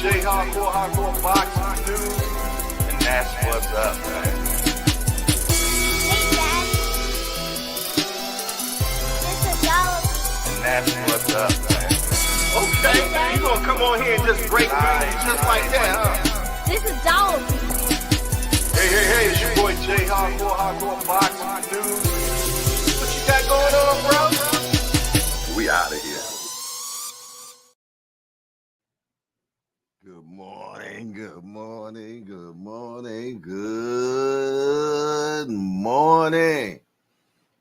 J, hardcore boxing news, and that's what's up, man. And that's what's up, man. Okay, you gonna come on here and just break news just like that, huh? This is Dollar. Hey, it's your boy J, hardcore boxing news. What you got going on, bro? We out of here. Good morning.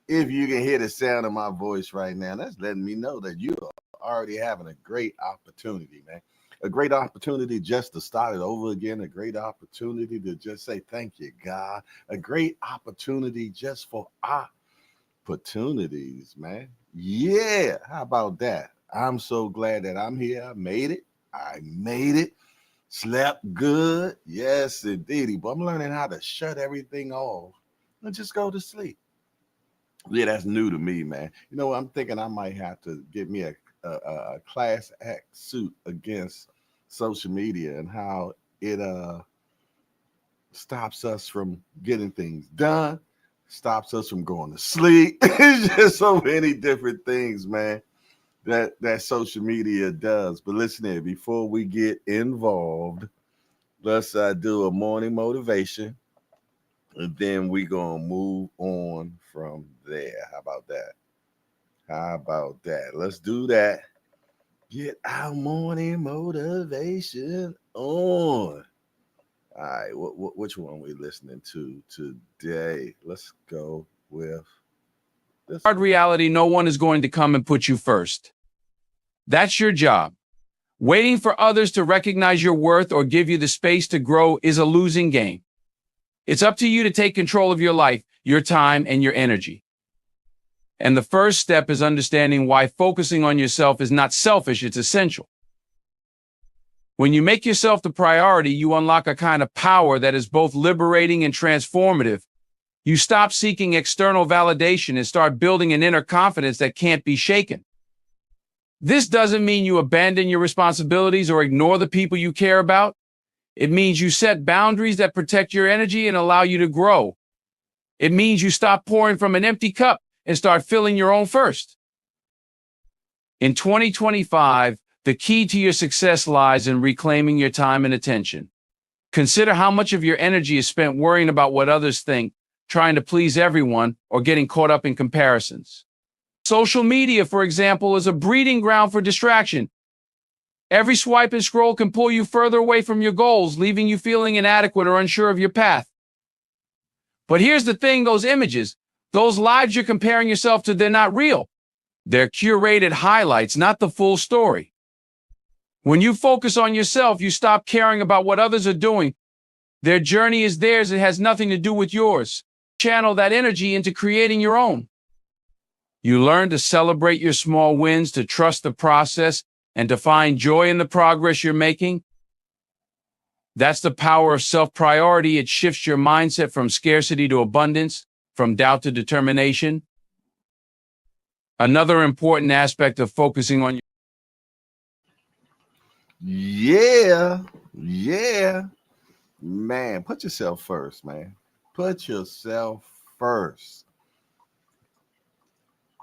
If you can hear the sound of my voice right now, that's letting me know that you are already having a great opportunity, man. A great opportunity just to start it over again. A great opportunity to just say thank you, God. A great opportunity just for opportunities, man. Yeah, how about that? I'm so glad that I'm here. I made it. Slept good. Yes, indeedy. But I'm learning how to shut everything off and just go to sleep. Yeah, that's new to me, man. You know, I'm thinking I might have to get me a class act suit against social media and how it stops us from getting things done, stops us from going to sleep. It's just so many different things, man, that social media does. But listen here, before we get involved, let's do a morning motivation, and then we gonna move on from there. How about that? Let's do that. Get our morning motivation on. All right, which one are we listening to today? Let's go with this. Hard reality, no one is going to come and put you first. That's your job. Waiting for others to recognize your worth or give you the space to grow is a losing game. It's up to you to take control of your life, your time, and your energy. And the first step is understanding why focusing on yourself is not selfish, it's essential. When you make yourself the priority, you unlock a kind of power that is both liberating and transformative. You stop seeking external validation and start building an inner confidence that can't be shaken. This doesn't mean you abandon your responsibilities or ignore the people you care about. It means you set boundaries that protect your energy and allow you to grow. It means you stop pouring from an empty cup and start filling your own first. In 2025, the key to your success lies in reclaiming your time and attention. Consider how much of your energy is spent worrying about what others think, trying to please everyone, or getting caught up in comparisons. Social media, for example, is a breeding ground for distraction. Every swipe and scroll can pull you further away from your goals, leaving you feeling inadequate or unsure of your path. But here's the thing, those images, those lives you're comparing yourself to, they're not real. They're curated highlights, not the full story. When you focus on yourself, you stop caring about what others are doing. Their journey is theirs. It has nothing to do with yours. Channel that energy into creating your own. You learn to celebrate your small wins, to trust the process, and to find joy in the progress you're making. That's the power of self-priority. It shifts your mindset from scarcity to abundance, from doubt to determination. Another important aspect of focusing on Yeah. Man, put yourself first, man. Put yourself first.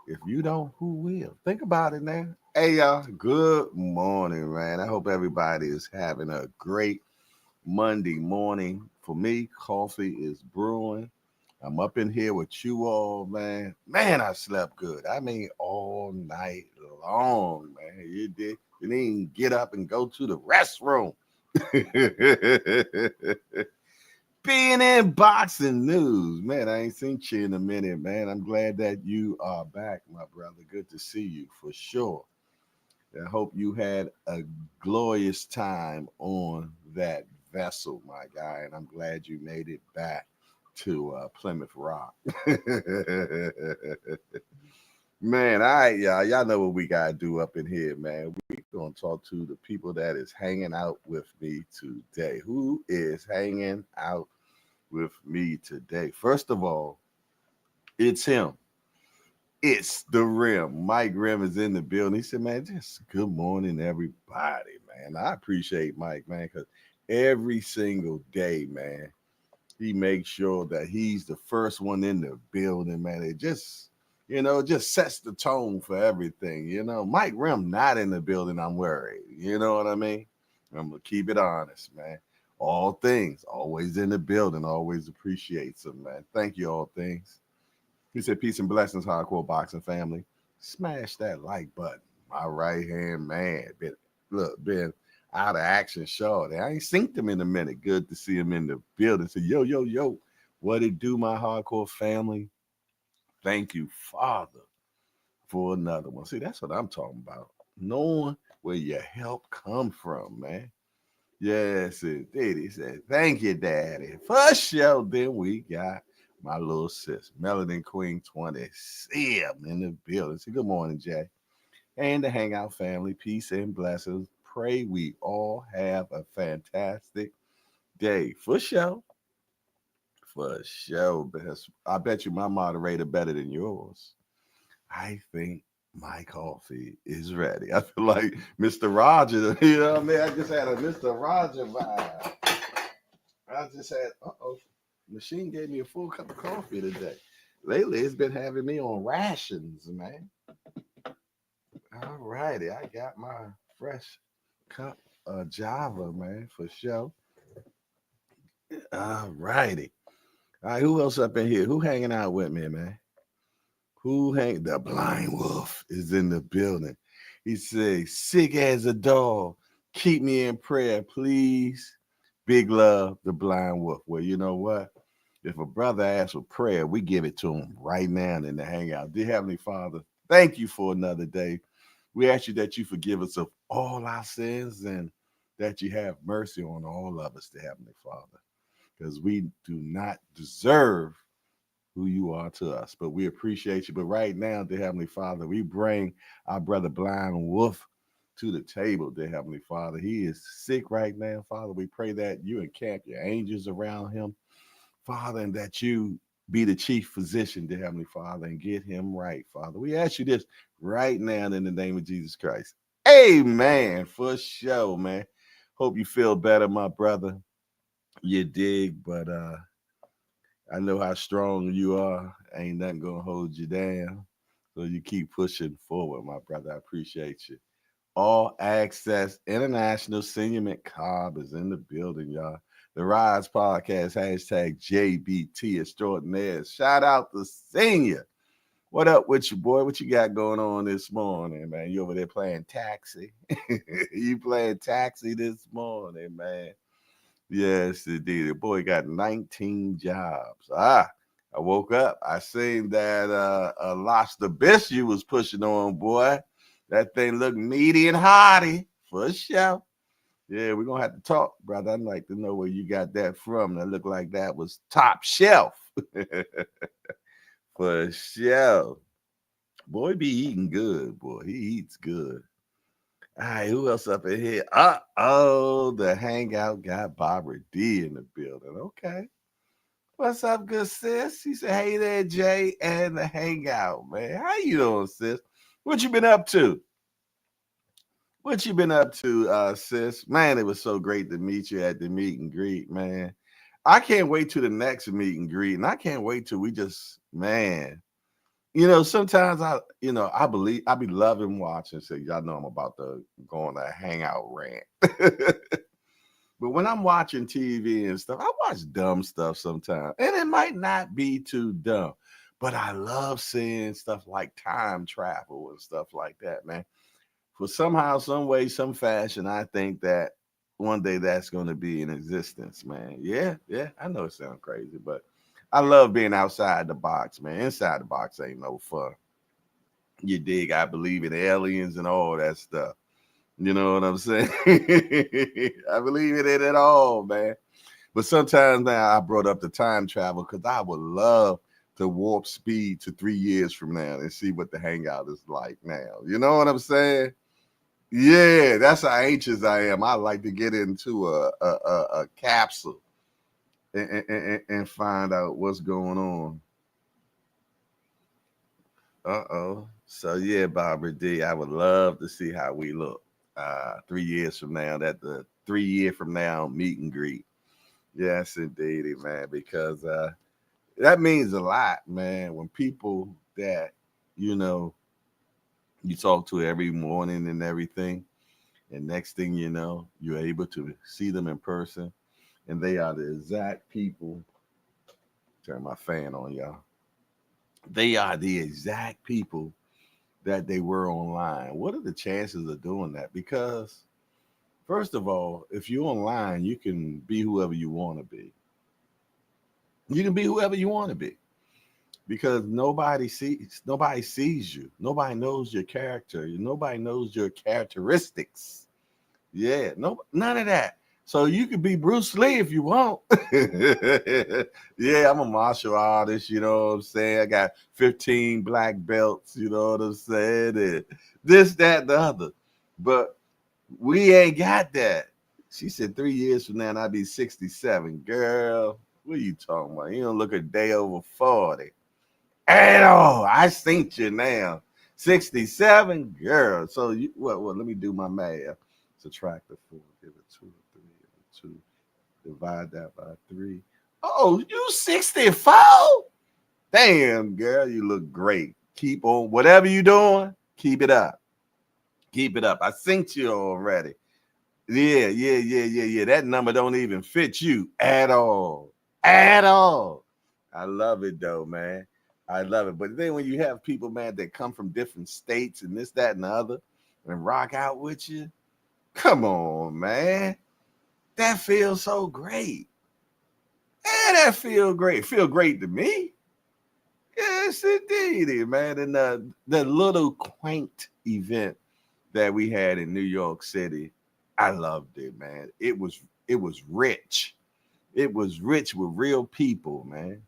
If you don't, who will? Think about it now. Hey, y'all. Good morning, man. I hope everybody is having a great Monday morning. For me, coffee is brewing. I'm up in here with you all, man. Man, I slept good. I mean, all night long, man. You didn't even get up and go to the restroom. Being in boxing news, man, I ain't seen you in a minute, man. I'm glad that you are back, my brother. Good to see you for sure. I hope you had a glorious time on that vessel, my guy, and I'm glad you made it back to Plymouth Rock. Man, all right, y'all know what we gotta do up in here, man. We're gonna talk to the people that is hanging out with me today. Who is hanging out with me today? First of all, it's him. It's the Rim. Mike Rim is in the building. He said, man, just good morning, everybody, man. I appreciate Mike, man, because every single day, man, he makes sure that he's the first one in the building, man. It just, just sets the tone for everything. Mike Rim not in the building, I'm worried. You know what I mean? I'm gonna keep it honest, man. All things, always in the building, always appreciates them, man. Thank you, all things. He said, peace and blessings, hardcore boxing family. Smash that like button. My right hand man. Been out of action short. I ain't seen him in a minute. Good to see him in the building. So, yo, yo, yo, what it do, my hardcore family? Thank you, Father, for another one. See, that's what I'm talking about. Knowing where your help come from, man. Yes, it did. He said, thank you, Daddy. For sure, then we got my little sis, Melanin Queen 27 in the building. Say, good morning, Jay. And the Hangout family, peace and blessings. Pray we all have a fantastic day. For sure. For sure. I bet you my moderator better than yours. I think my coffee is ready. I feel like Mr. Roger. You know what I mean? I just had a Mr. Roger vibe. I just had, machine gave me a full cup of coffee today. Lately, it's been having me on rations, man. All righty. I got my fresh cup of Java, man, for sure. All righty. All right, who else up in here? Who hanging out with me, man? The blind wolf is in the building. He says, sick as a dog. Keep me in prayer, please. Big love, the blind wolf. Well, you know what? If a brother asks for prayer, we give it to him right now in the hangout. Dear Heavenly Father, thank you for another day. We ask you that you forgive us of all our sins and that you have mercy on all of us, dear Heavenly Father, because we do not deserve who you are to us, but we appreciate you. But right now, dear Heavenly Father, we bring our brother Blind Wolf to the table, dear Heavenly Father. He is sick right now, Father. We pray that you encamp your angels around him, Father, and that you be the chief physician, dear Heavenly Father, and get him right, Father. We ask you this right now in the name of Jesus Christ. Amen. For sure, man. Hope you feel better, my brother. You dig, but I know how strong you are. Ain't nothing gonna hold you down. So you keep pushing forward, my brother. I appreciate you. All Access International Senior McCobb is in the building, y'all. The Rise Podcast, hashtag JBT Extraordinaire. Shout out to Senior. What up with you, boy? What you got going on this morning, man? You over there playing taxi? You playing taxi this morning, man? Yes, indeed. The boy got 19 jobs. I woke up. I seen that lobster bisque you was pushing on, boy. That thing looked meaty and hearty for sure. Yeah, we're gonna have to talk, brother. I'd like to know where you got that from. That looked like that was top shelf. For sure. Boy be eating good, boy. He eats good. All right, who else up in here? The hangout got Barbara D in the building. Okay. What's up, good sis? She said, hey there, Jay, and the hangout, man. How you doing, sis? What you been up to? What you been up to, sis? Man, it was so great to meet you at the meet and greet, man. I can't wait to the next meet and greet, and I can't wait till we just, man. Sometimes I be loving watching. So y'all know I'm about to go on a hangout rant. But when I'm watching TV and stuff, I watch dumb stuff sometimes. And it might not be too dumb. But I love seeing stuff like time travel and stuff like that, man. For somehow, some way, some fashion, I think that one day that's going to be in existence, man. Yeah, yeah. I know it sounds crazy, but I love being outside the box, man. Inside the box ain't no fun. You dig? I believe in aliens and all that stuff. You know what I'm saying? I believe in it at all, man. But sometimes now I brought up the time travel because I would love to warp speed to 3 years from now and see what the hangout is like now. You know what I'm saying? Yeah, that's how anxious I am. I like to get into a capsule and find out what's going on. So yeah, Barbara D, I would love to see how we look. 3 years from now, that the 3 year from now meet and greet. Yes, indeedy, man, because that means a lot, man. When people that you know you talk to every morning and everything, and next thing you know, you're able to see them in person, and they are the exact people. Turn my fan on, y'all. They are the exact people that they were online. What are the chances of doing that? Because first of all, if you're online, you can be whoever you want to be. You can be whoever you want to be because nobody sees you. Nobody knows your character. Nobody knows your characteristics. Yeah, no, none of that. So you could be Bruce Lee if you want. Yeah, I'm a martial artist, you know what I'm saying? I got 15 black belts, you know what I'm saying? And this, that, the other. But we ain't got that. She said 3 years from now, and I'll be 67. Girl, what are you talking about? You don't look a day over 40 at all. I seen you now. 67, girl. So you what let me do my math. Subtract the 4, give it 2, 3, give it 2, divide that by 3. Oh, you 64? Damn, girl, you look great. Keep on whatever you doing, keep it up. Keep it up. I synced you already. Yeah. That number don't even fit you at all. At all. I love it though, man. I love it. But then when you have people, man, that come from different states and this, that, and the other and rock out with you, come on, man. That feels so great. Yeah, that feel great. Feel great to me. Yes, indeed, man. And the little quaint event that we had in New York City, I loved it, man. It was rich. It was rich with real people, man.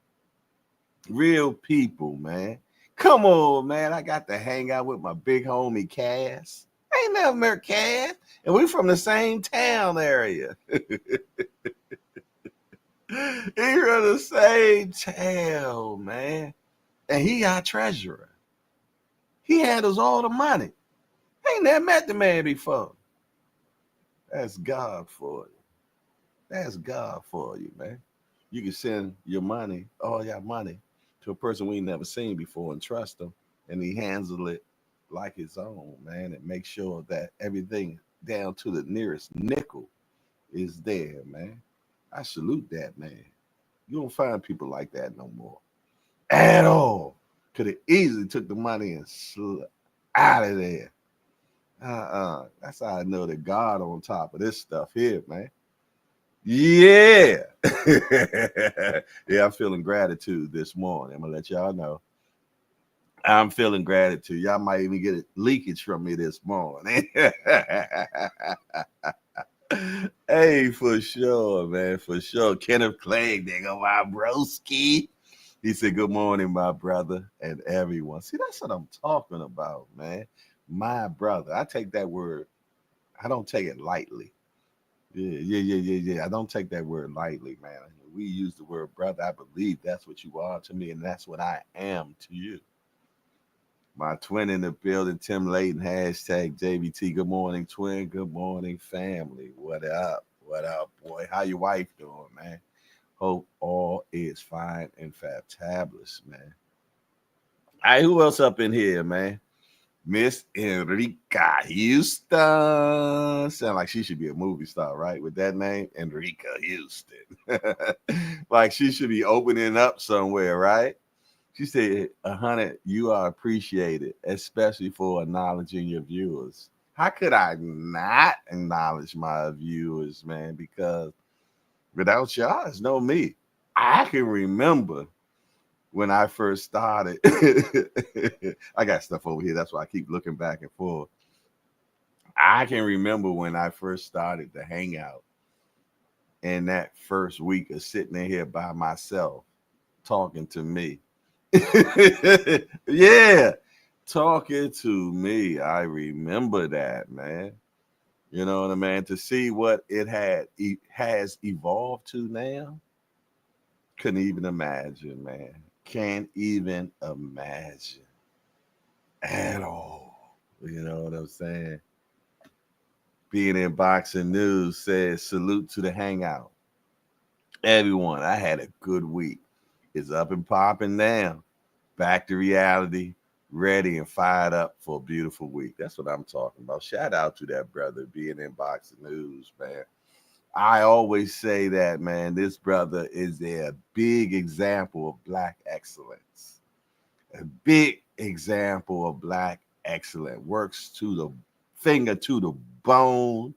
Real people, man. Come on, man. I got to hang out with my big homie Cass. I ain't never met Cass. And we from the same town area. He from the same town, man. And he our treasurer. He handles all the money. I ain't never met the man before. That's God for you. That's God for you, man. You can send your money, all your money, to a person we ain't never seen before and trust them, and he handles it like his own, man, and make sure that everything down to the nearest nickel is there, man. I salute that, man. You don't find people like that no more at all. Could have easily took the money and out of there. That's how I know that God on top of this stuff here, man. Yeah. Yeah, I'm feeling gratitude this morning. I'm gonna let y'all know. I'm feeling gratitude. Y'all might even get a leakage from me this morning. Hey, for sure, man, for sure. Kenneth Clegg, there go my broski. He said, "Good morning, my brother, and everyone." See, that's what I'm talking about, man. My brother. I take that word, I don't take it lightly. Yeah. I don't take that word lightly, man. We use the word brother. I believe that's what you are to me, and that's what I am to you. My twin in the building, Tim Layton, hashtag JBT. Good morning, twin. Good morning, family. What up? What up, boy? How your wife doing, man? Hope all is fine and fabulous, man. All right, who else up in here, man? Miss Enrica Houston. Sound like she should be a movie star, right? With that name, Enrica Houston. Like she should be opening up somewhere, right? She said, "100, you are appreciated, especially for acknowledging your viewers." How could I not acknowledge my viewers, man? Because without y'all, it's no me. I can remember when I first started. I got stuff over here. That's why I keep looking back and forth. I can remember when I first started to hang out in that first week of sitting in here by myself talking to me. Yeah, talking to me. I remember that, man. You know what I mean? To see what has evolved to now, couldn't even imagine, man. Can't even imagine at all. You know what I'm saying? Being in boxing news says salute to the hangout. Everyone, I had a good week. It's up and popping now. Back to reality, ready and fired up for a beautiful week. That's what I'm talking about. Shout out to that brother being in boxing news, man. I always say that, man, this brother is a big example of black excellence. A big example of black excellence. Works to the finger to the bone.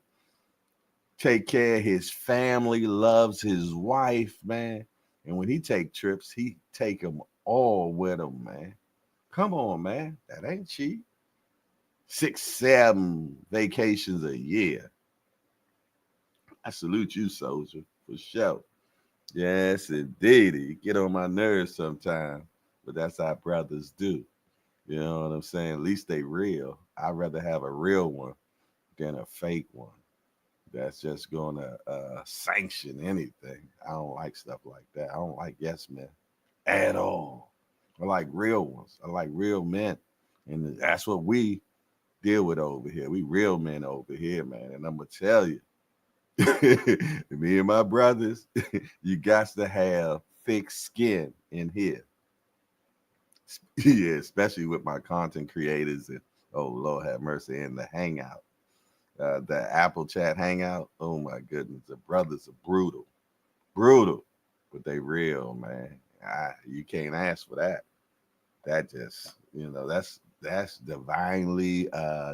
Take care of his family, loves his wife, man. And when he take trips, he take them all with him, man. Come on, man. That ain't cheap. 6, 7 vacations a year. I salute you, soldier, for sure. Yes, indeed. You get on my nerves sometimes, but that's how brothers do. You know what I'm saying? At least they real. I'd rather have a real one than a fake one. That's just going to sanction anything. I don't like stuff like that. I don't like yes men at all. I like real ones. I like real men. And that's what we deal with over here. We real men over here, man. And I'm going to tell you, me and my brothers, you got to have thick skin in here. Yeah, especially with my content creators and, oh, Lord have mercy, in the hangout. The Apple Chat hangout. Oh my goodness, the brothers are brutal, but they real, man. You can't ask for that. That just, that's divinely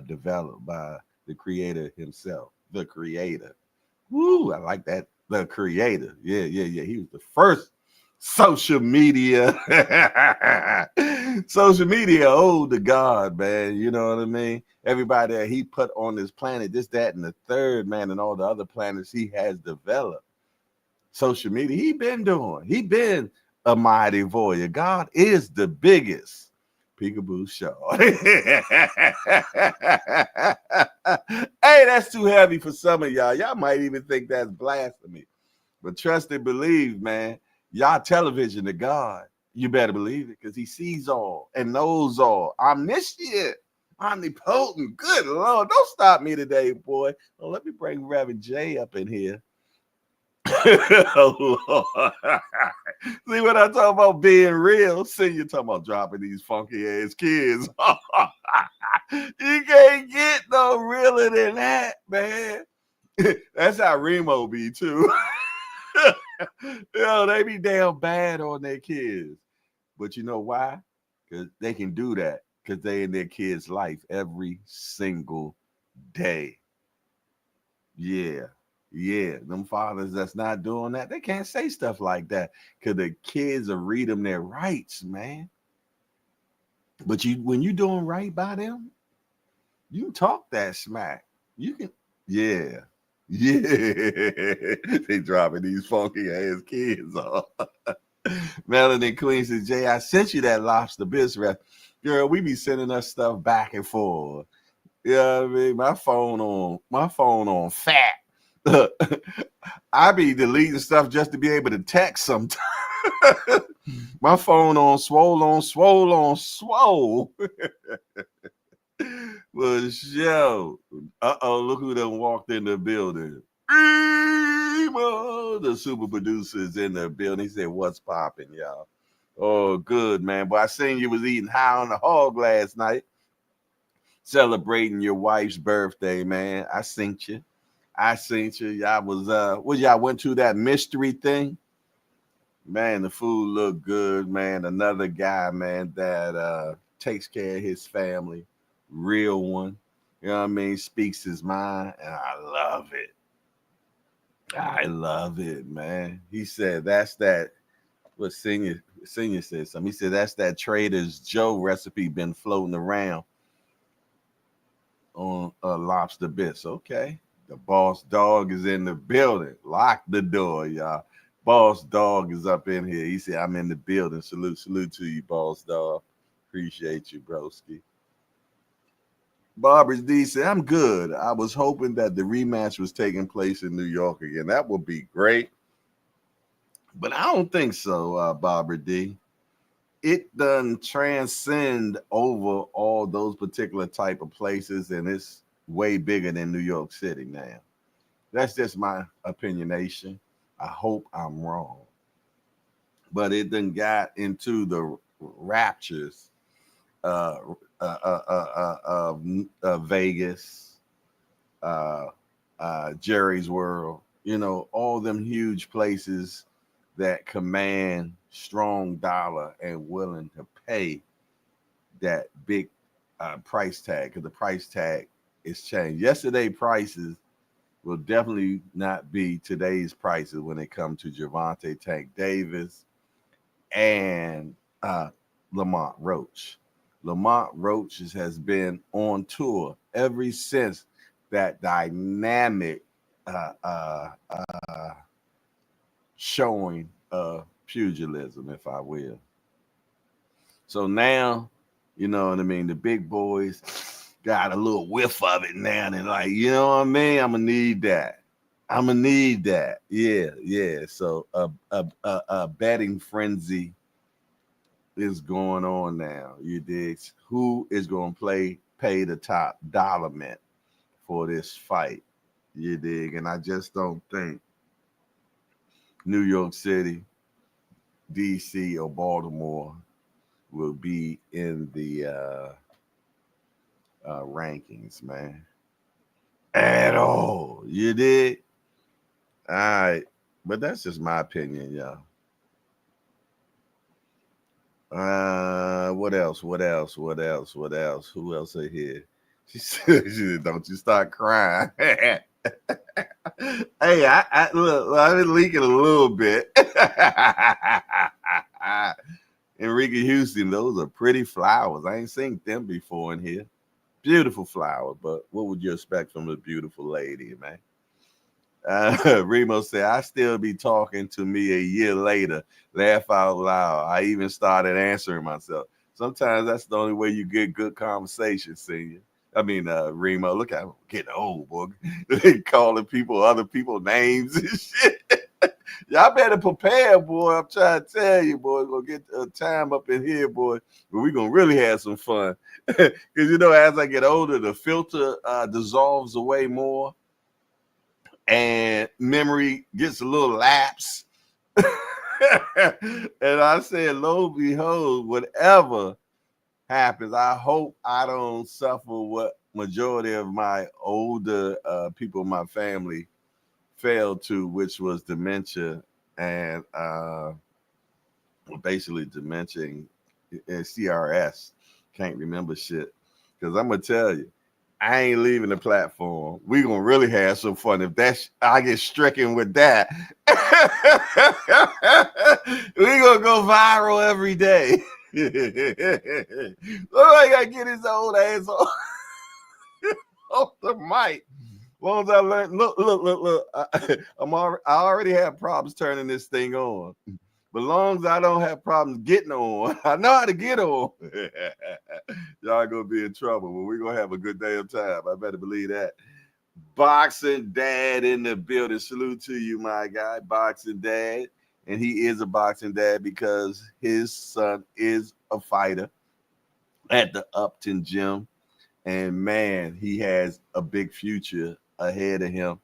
developed by the creator himself, the creator. Woo, I like that. The creator. Yeah. He was the first social media. Social media, oh the God, man. You know what I mean? Everybody that he put on this planet, this, that, and the third, man, and all the other planets he has developed. Social media, he been a mighty warrior. God is the biggest. Peekaboo show. Hey, that's too heavy for some of y'all. Y'all might even think that's blasphemy. But trust and believe, man. Y'all television to God. You better believe it, because he sees all and knows all. Omniscient, omnipotent. Good Lord. Don't stop me today, boy. Well, let me bring Reverend J up in here. Oh, Lord. See what I'm talking about being real? See, you're talking about dropping these funky ass kids. You can't get no realer than that, man. That's how Remo be too. They be damn bad on their kids. But you know why? Because they can do that because they in their kids' life every single day. Yeah. Them fathers that's not doing that, they can't say stuff like that because the kids will read them their rights, man. But when you doing right by them, you can talk that smack. You can, yeah. They dropping these funky ass kids off. Melanie Queen says, Jay, I sent you that lobster biscuit. Girl, we be sending us stuff back and forth. You know what I mean? My phone on fat. I be deleting stuff just to be able to text sometimes. My phone on swole. Well, show. Look who done walked in the building. The super producer's in the building. He said, what's popping, y'all? Oh, good, man. But I seen you was eating high on the hog last night, celebrating your wife's birthday, man. I seen you. Y'all was, y'all went to that mystery thing? Man, the food looked good, man. Another guy, man, that takes care of his family. Real one. You know what I mean? Speaks his mind, and I love it. I love it, man. He said that's that. What senior said something. He said that's that Trader's Joe recipe been floating around on lobster bits. Okay, the boss dog is in the building. Lock the door, y'all. Boss dog is up in here. He said I'm in the building. Salute to you, boss dog. Appreciate you, broski. Barbara D said, I'm good. I was hoping that the rematch was taking place in New York again. That would be great. But I don't think so, Barbara D. It doesn't transcend over all those particular type of places, and it's way bigger than New York City now. That's just my opinionation. I hope I'm wrong. But it then got into the raptures uh, Vegas, uh, Jerry's World, all them huge places that command strong dollar and willing to pay that big price tag, because the price tag is changed. Yesterday prices will definitely not be today's prices when it comes to Javante Tank Davis and Lamont Roach. Lamont Roach has been on tour ever since that dynamic showing of pugilism, if I will. So now, you know what I mean, the big boys got a little whiff of it now, and like, you know what I mean? I'm gonna need that. I'm gonna need that. Yeah, yeah. So a betting frenzy is going on now. You dig? Who is gonna pay the top dollar mint for this fight? You dig? And I just don't think New York City, DC, or Baltimore will be in the rankings, man. At all. You dig? All right. But that's just my opinion, y'all. What else? What else? What else? What else? Who else are here? She said, "Don't you start crying." Hey, I look. I've been leaking a little bit. Enrique Houston, those are pretty flowers. I ain't seen them before in here. Beautiful flower, but what would you expect from a beautiful lady, man? Remo said, I still be talking to me a year later. Laugh out loud. I even started answering myself. Sometimes that's the only way you get good conversation, senior. I mean, Remo, look at him getting old, boy. Calling people other people names and shit. Y'all better prepare, boy. I'm trying to tell you, boy. We're going to get time up in here, boy. But we're going to really have some fun. Because, as I get older, the filter dissolves away more and memory gets a little lapse. And I said, lo and behold, whatever happens, I hope I don't suffer what majority of my older people in my family failed to, which was dementia and basically dementia and CRS. Can't remember shit. Because I'm going to tell you, I ain't leaving the platform. We gonna really have some fun. If I get stricken with that, we gonna go viral every day. Look, I gotta get his old ass off the mic. As long as I learn, look. I already have problems turning this thing on. But as long as I don't have problems getting on, I know how to get on. Y'all gonna be in trouble, but we're gonna have a good day of time. I better believe that. Boxing Dad in the building. Salute to you, my guy. Boxing Dad. And he is a boxing dad because his son is a fighter at the Upton Gym. And man, he has a big future ahead of him.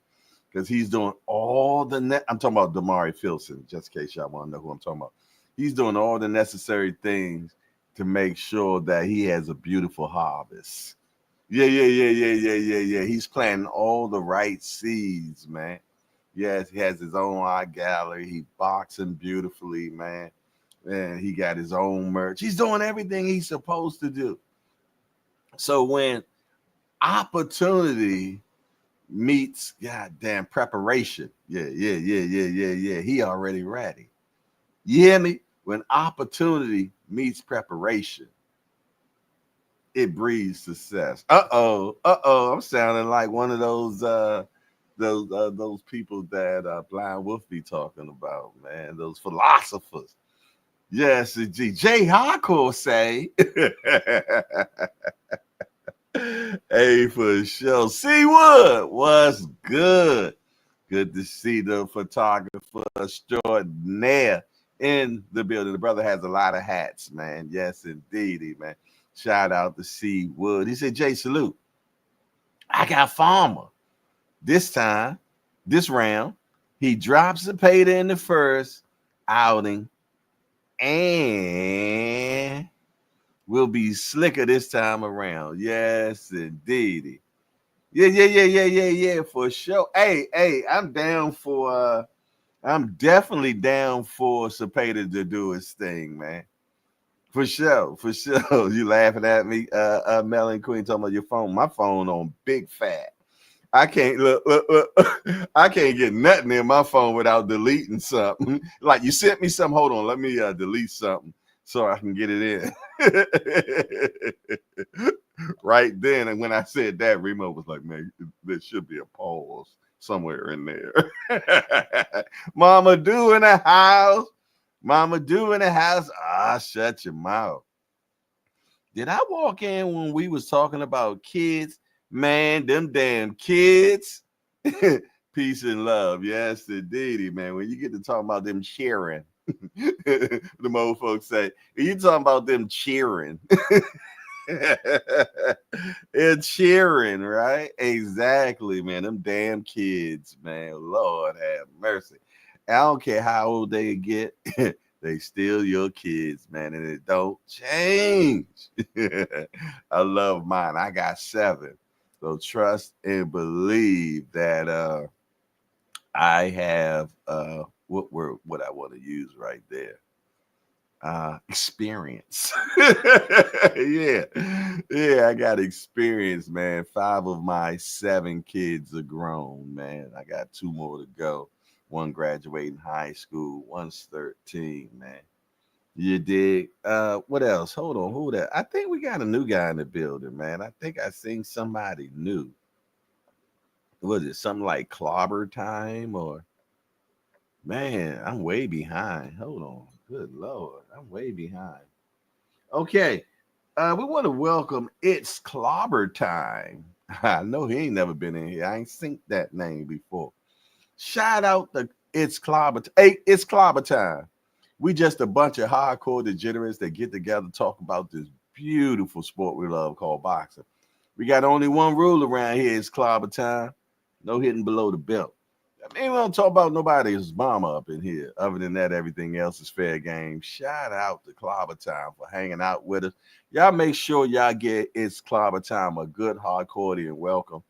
Because he's doing all the I'm talking about Damari Filson, just in case y'all want to know who I'm talking about. He's doing all the necessary things to make sure that he has a beautiful harvest. Yeah. He's planting all the right seeds, man. Yes, he has his own art gallery. He boxing beautifully, man. And he got his own merch. He's doing everything he's supposed to do. So when opportunity meets goddamn preparation. Yeah. He already ready. You hear me? When opportunity meets preparation, it breeds success. I'm sounding like one of those people that Blind Wolf be talking about, man. Those philosophers. Yes, Jay Hardcore say. Hey, for sure. Seawood, what's good? Good to see the photographer extraordinaire in the building. The brother has a lot of hats, man. Yes, indeedy, man. Shout out to Seawood. He said, Jay, salute. I got Farmer. This time, this round, he drops Zepeda in the first outing and will be slicker this time around. Yes, indeedy. Yeah, for sure. Hey, I'm definitely down for Zepeda to do his thing, man. For sure, for sure. You laughing at me, Melon Queen, talking about your phone. My phone on big fat. I can't look. I can't get nothing in my phone without deleting something. Like you sent me something. Hold on, let me delete something so I can get it in. Right then, and when I said that, Remo was like, "Man, there should be a pause somewhere in there." Mama Do in the house. Mama Do in the house. Ah, shut your mouth. Did I walk in when we was talking about kids? Man, them damn kids. Peace and love. Yes, indeedy, man. When you get to talk about them cheering, the old folks say, you talking about them cheering. It's cheering, right? Exactly, man. Them damn kids, man. Lord have mercy. I don't care how old they get. They still your kids, man, and it don't change. I love mine. I got 7. So trust and believe that I have what word would I want to use right there? Experience. Yeah, I got experience, man. 5 of my 7 kids are grown, man. I got 2 more to go. One graduating high school, one's 13, man. You dig? What else? Hold on, who that? I think we got a new guy in the building, man. I think I seen somebody new. Was it something like clobber time or man, I'm way behind. Hold on. Good Lord. I'm way behind. Okay. We want to welcome It's Clobber Time. I know he ain't never been in here. I ain't seen that name before. Shout out to It's Clobber. Hey, it's Clobber Time. We just a bunch of hardcore degenerates that get together to talk about this beautiful sport we love called boxing. We got only one rule around here. It's Clobber Time. No hitting below the belt. I mean, we don't talk about nobody's mama up in here. Other than that, everything else is fair game. Shout out to Clobber Time for hanging out with us. Y'all make sure y'all get It's Clobber Time a good hardcore and welcome.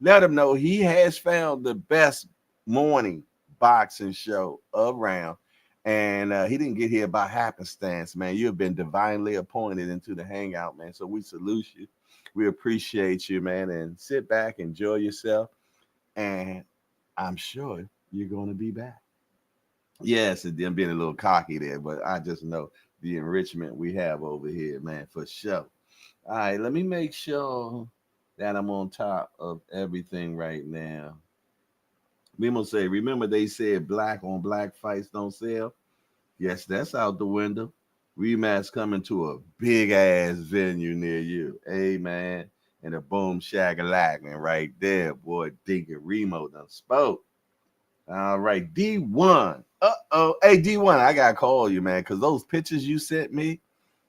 Let him know he has found the best morning boxing show around. And he didn't get here by happenstance, man. You have been divinely appointed into the hangout, man. So we salute you. We appreciate you, man. And sit back, enjoy yourself. And I'm sure you're going to be back. Yes, and then being a little cocky there, but I just know the enrichment we have over here, man, for sure. All right, let me make sure that I'm on top of everything right now. We gonna say, remember they said black on black fights don't sell? Yes, that's out the window. Rematch coming to a big ass venue near you. Hey man. And a boom shack man, right there. Boy, Dink and Remo done spoke. All right, D1. Uh-oh. Hey, D1, I gotta call you, man, because those pictures you sent me,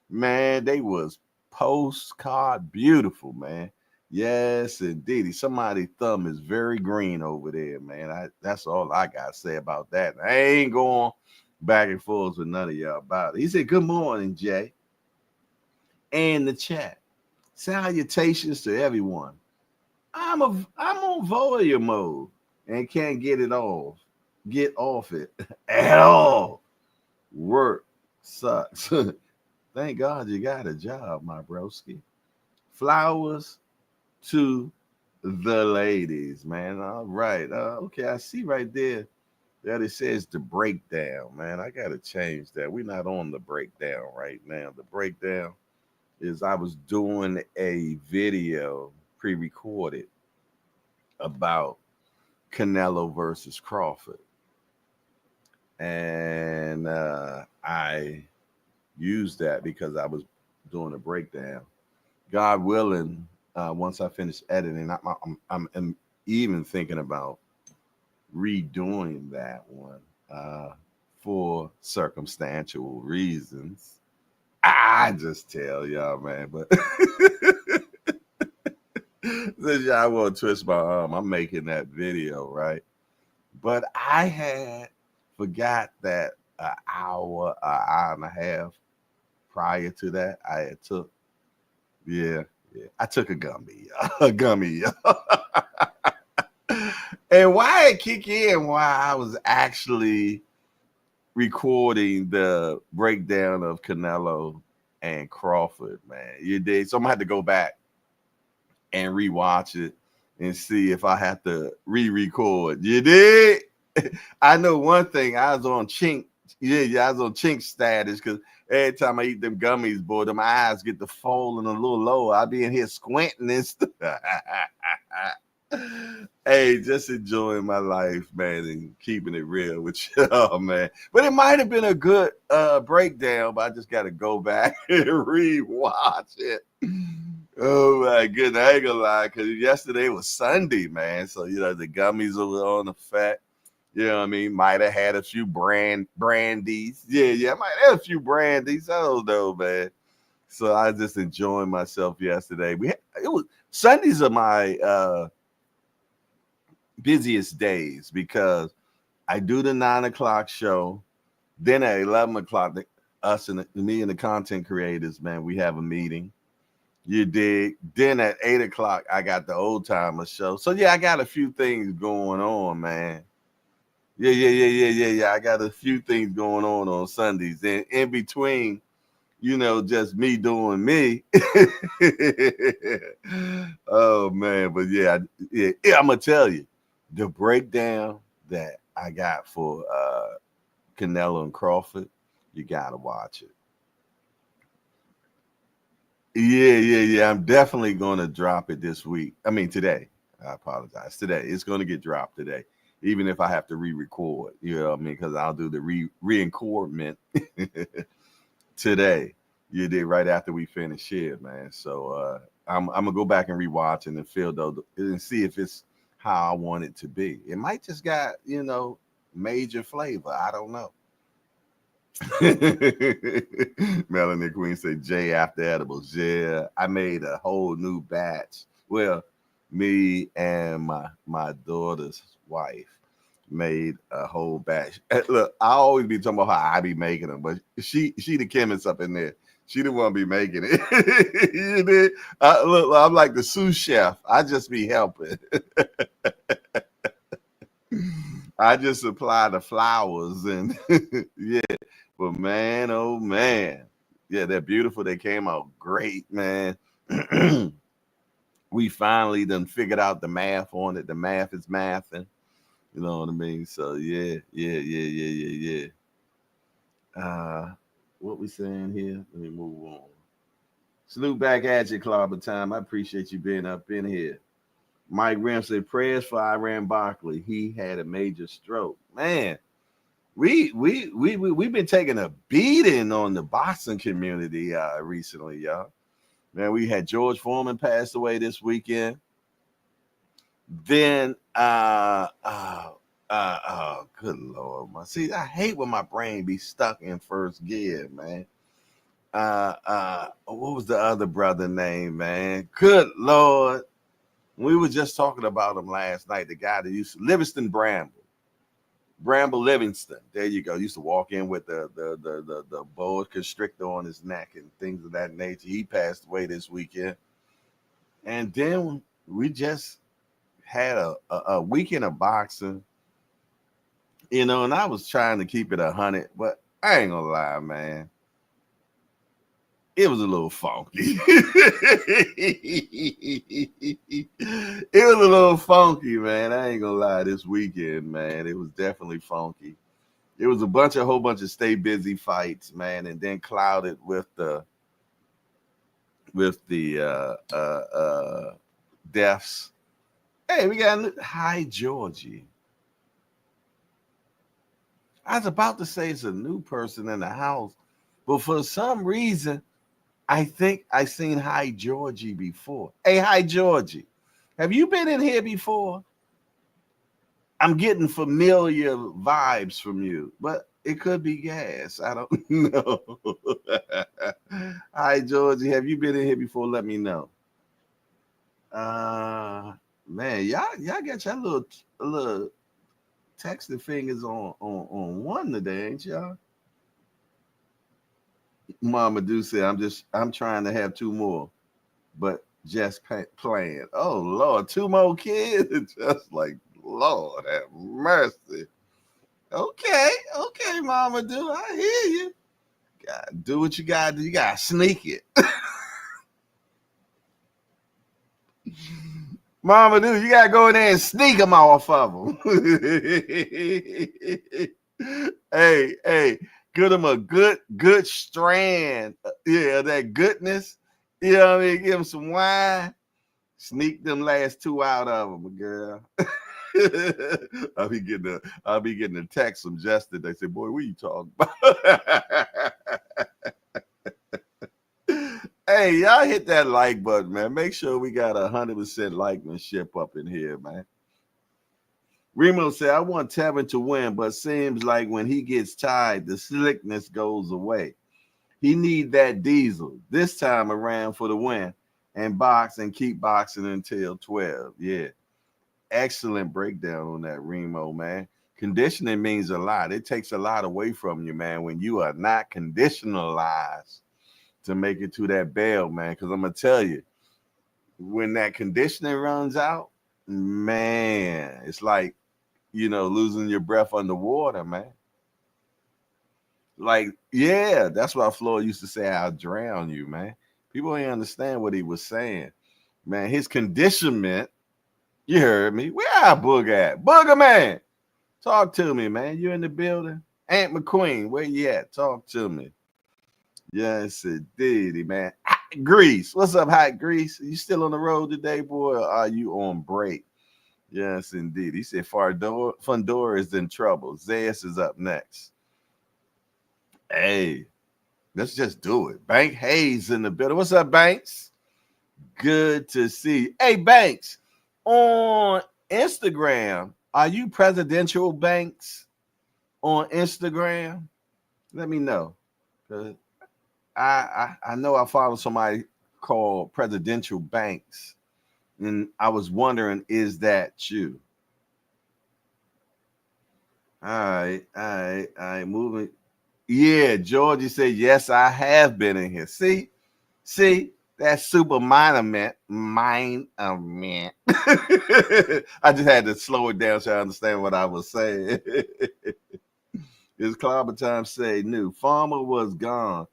man, they was postcard beautiful, man. Yes, indeed. Somebody's thumb is very green over there, man. That's all I gotta say about that. I ain't going back and forth with none of y'all about it. He said, "Good morning, Jay." And the chat. Salutations to everyone. I'm on voyeur mode and can't get off it at all. Work sucks. Thank God you got a job, my broski. Flowers to the ladies, man. All right. Okay, I see right there that it says the breakdown, man. I gotta change that. We're not on the breakdown right now. The breakdown is I was doing a video pre-recorded about Canelo versus Crawford. And I used that because I was doing a breakdown. God willing, once I finish editing, I'm even thinking about redoing that one for circumstantial reasons. I just tell y'all, man. But Since y'all want to twist my arm, I'm making that video, right? But I had forgot that an hour and a half prior to that, I had took, yeah, I took a gummy, a gummy. And why it kick in while I was actually recording the breakdown of Canelo and Crawford, man. You did. So I'm gonna have to go back and rewatch it and see if I have to re-record. You did. I know one thing. I was on chink. Yeah, I was on chink status because every time I eat them gummies, boy, my eyes get to falling a little lower. I be in here squinting and stuff. Hey, just enjoying my life, man, and keeping it real with you, oh, man. But it might have been a good breakdown, but I just got to go back and rewatch it. Oh my goodness, I ain't gonna lie, because yesterday was Sunday, man. So the gummies were on effect. You know what I mean? Might have had a few brandies. Yeah, I might have had a few brandies. I don't know, man. So I just enjoying myself yesterday. It was Sundays are my busiest days because I do the 9 o'clock show. Then at 11 o'clock, me and the content creators, man, we have a meeting. You dig? Then at 8 o'clock, I got the old timer show. So yeah, I got a few things going on, man. Yeah. I got a few things going on Sundays. And in between, just me doing me. Oh man, but yeah, I'm gonna tell you the breakdown that I got for Canelo and Crawford. You gotta watch it. Yeah. I'm definitely gonna drop it this week. I mean today. I apologize. Today. It's gonna get dropped today. Even if I have to re-record, you know what I mean? Because I'll do the re-encodement today. You did right after we finish here, man. So I'm gonna go back and rewatch and feel though and see if it's how I want it to be. It might just got major flavor. I don't know. Melanie Queen said J after edibles. Yeah, I made a whole new batch. Well, me and my daughter's wife made a whole batch. Look, I always be talking about how I be making them, but she the chemist up in there. She the one be making it. You did? Look, I'm like the sous chef. I just be helping. I just supply the flowers and yeah. But man, oh man, yeah, they're beautiful. They came out great, man. We finally done figured out the math on it. The math is mathing. You know what I mean? So yeah. What we saying here? Let me move on. Salute back at you, Clobber Time. I appreciate you being up in here. Mike Rim said prayers for Iran Barkley. He had a major stroke. Man, we've been taking a beating on the boxing community recently, y'all. Man, we had George Foreman passed away this weekend. Then good Lord, man. See, I hate when my brain be stuck in first gear, man. What was the other brother name, man? Good Lord. We were just talking about him last night. The guy that used to Livingston Bramble Livingston. There you go. Used to walk in with the boa constrictor on his neck and things of that nature. He passed away this weekend. And then we just had a weekend of boxing, and I was trying to keep it 100, but I ain't gonna lie, man. It was a little funky. It was a little funky, man. I ain't gonna lie. This weekend, man, it was definitely funky. It was a whole bunch of stay busy fights, man, and then clouded with the deaths. Hey, we got hi Georgie. I was about to say it's a new person in the house, but for some reason, I think I seen hi Georgie before. Hey, hi Georgie. Have you been in here before? I'm getting familiar vibes from you, but it could be gas. I don't know. Hi Georgie. Have you been in here before? Let me know. Man, y'all got your little texting fingers on one today, ain't y'all? Mama do say I'm trying to have two more, but just playing. Oh Lord, two more kids, just like Lord have mercy. Okay, okay, Mama do. I hear you. Gotta do what you gotta do. You gotta sneak it. Mama do, you gotta go in there and sneak them off of them. Hey, give them a good strand. Yeah, that goodness. You know what I mean? Give them some wine. Sneak them last two out of them, girl. I'll be getting a text from Justin. They say, "Boy, what you talking about?" Hey, y'all hit that like button, man. Make sure we got 100% likemanship up in here, man. Remo said, I want Tevin to win, but seems like when he gets tired, the slickness goes away. He need that diesel this time around for the win and box and keep boxing until 12. Yeah. Excellent breakdown on that, Remo, man. Conditioning means a lot. It takes a lot away from you, man, when you are not conditionalized to make it to that bell, man. Because I'm gonna tell you, when that conditioning runs out, man, it's like losing your breath underwater, man. Like, yeah, that's why Floyd used to say, "I'll drown you," man. People ain't understand what he was saying, man. His conditionment, you heard me. Where our Boog at? Booger man, talk to me, man. You in the building? Aunt McQueen, where you at? Talk to me. Yes, indeed, man. Grease. What's up, Hot Grease? You still on the road today, boy, or are you on break? Yes, indeed. He said Fundora is in trouble. Zayas is up next. Hey, let's just do it. Bank Hayes in the building. What's up, Banks? Good to see you. Hey, Banks, on Instagram, are you presidential Banks on Instagram? Let me know. I know I follow somebody called Presidential Banks, and I was wondering, is that you? All right, moving. Yeah, Georgie said, yes, I have been in here. See, that super minor mine. I just had to slow it down so I understand what I was saying. His clobber time say new. Farmer was gone.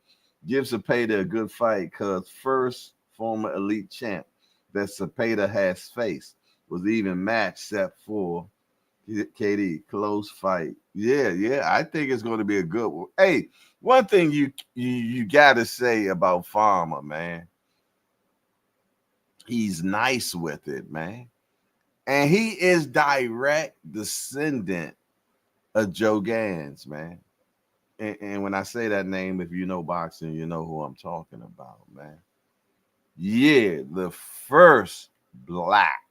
Give Zepeda a good fight because first former elite champ that Zepeda has faced was even matched except for KD. Close fight. Yeah. I think it's going to be a good one. Hey, one thing you got to say about Farmer, man. He's nice with it, man. And he is direct descendant of Joe Gans, man. And when I say that name, if you know boxing, you know who I'm talking about, man. Yeah, the first black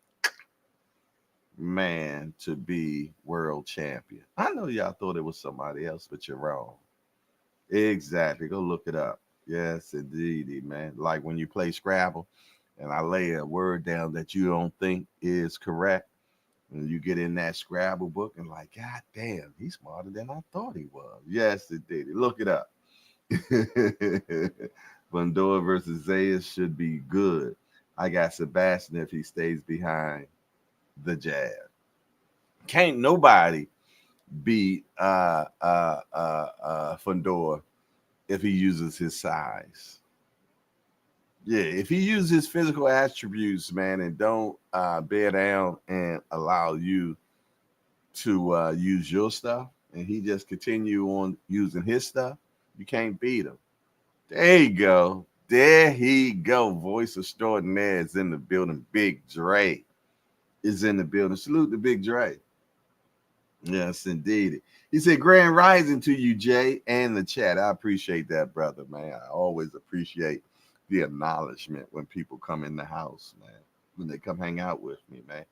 man to be world champion. I know y'all thought it was somebody else, but you're wrong. Exactly. Go look it up. Yes, indeed, man. Like when you play Scrabble and I lay a word down that you don't think is correct, and you get in that Scrabble book and like, God damn, he's smarter than I thought he was. Yes, it did. Look it up. Bundor versus Zayas should be good. I got Sebastian if he stays behind the jab. Can't nobody beat Fundor if he uses his size. Yeah, if he uses his physical attributes, man, and don't bear down and allow you to use your stuff, and he just continue on using his stuff, you can't beat him. There you go. There he go. Voice extraordinaire is in the building. Big Dre is in the building. Salute to Big Dre. Yes, indeed. He said, Grand Rising to you, Jay, and the chat. I appreciate that, brother, man. I always appreciate the acknowledgement when people come in the house, man, when they come hang out with me, man.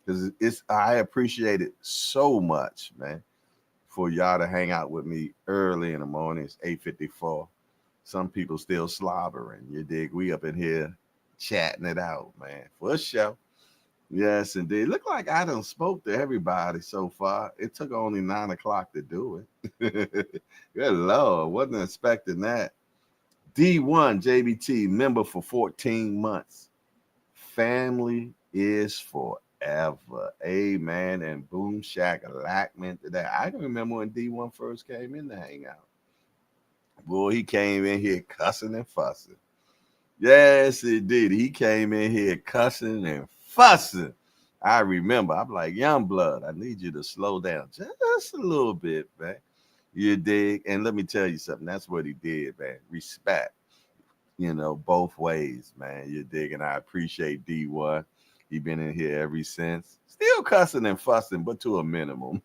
Because I appreciate it so much, man, for y'all to hang out with me early in the morning. It's 8:54. Some people still slobbering. You dig? We up in here chatting it out, man. For sure. Yes, indeed. Look like I done spoke to everybody so far. It took only 9 o'clock to do it. Good Lord, wasn't expecting that. D1 JBT member for 14 months. Family is forever. Amen. And Boom Shack Lackman today. I can remember when D1 first came in to hang out. Boy, he came in here cussing and fussing. Yes, it did. He came in here cussing and fussing. I remember. I'm like, young blood, I need you to slow down just a little bit, man. You dig? And let me tell you something. That's what he did, man. Respect, both ways, man. You dig? And I appreciate D1. He been in here ever since. Still cussing and fussing, but to a minimum.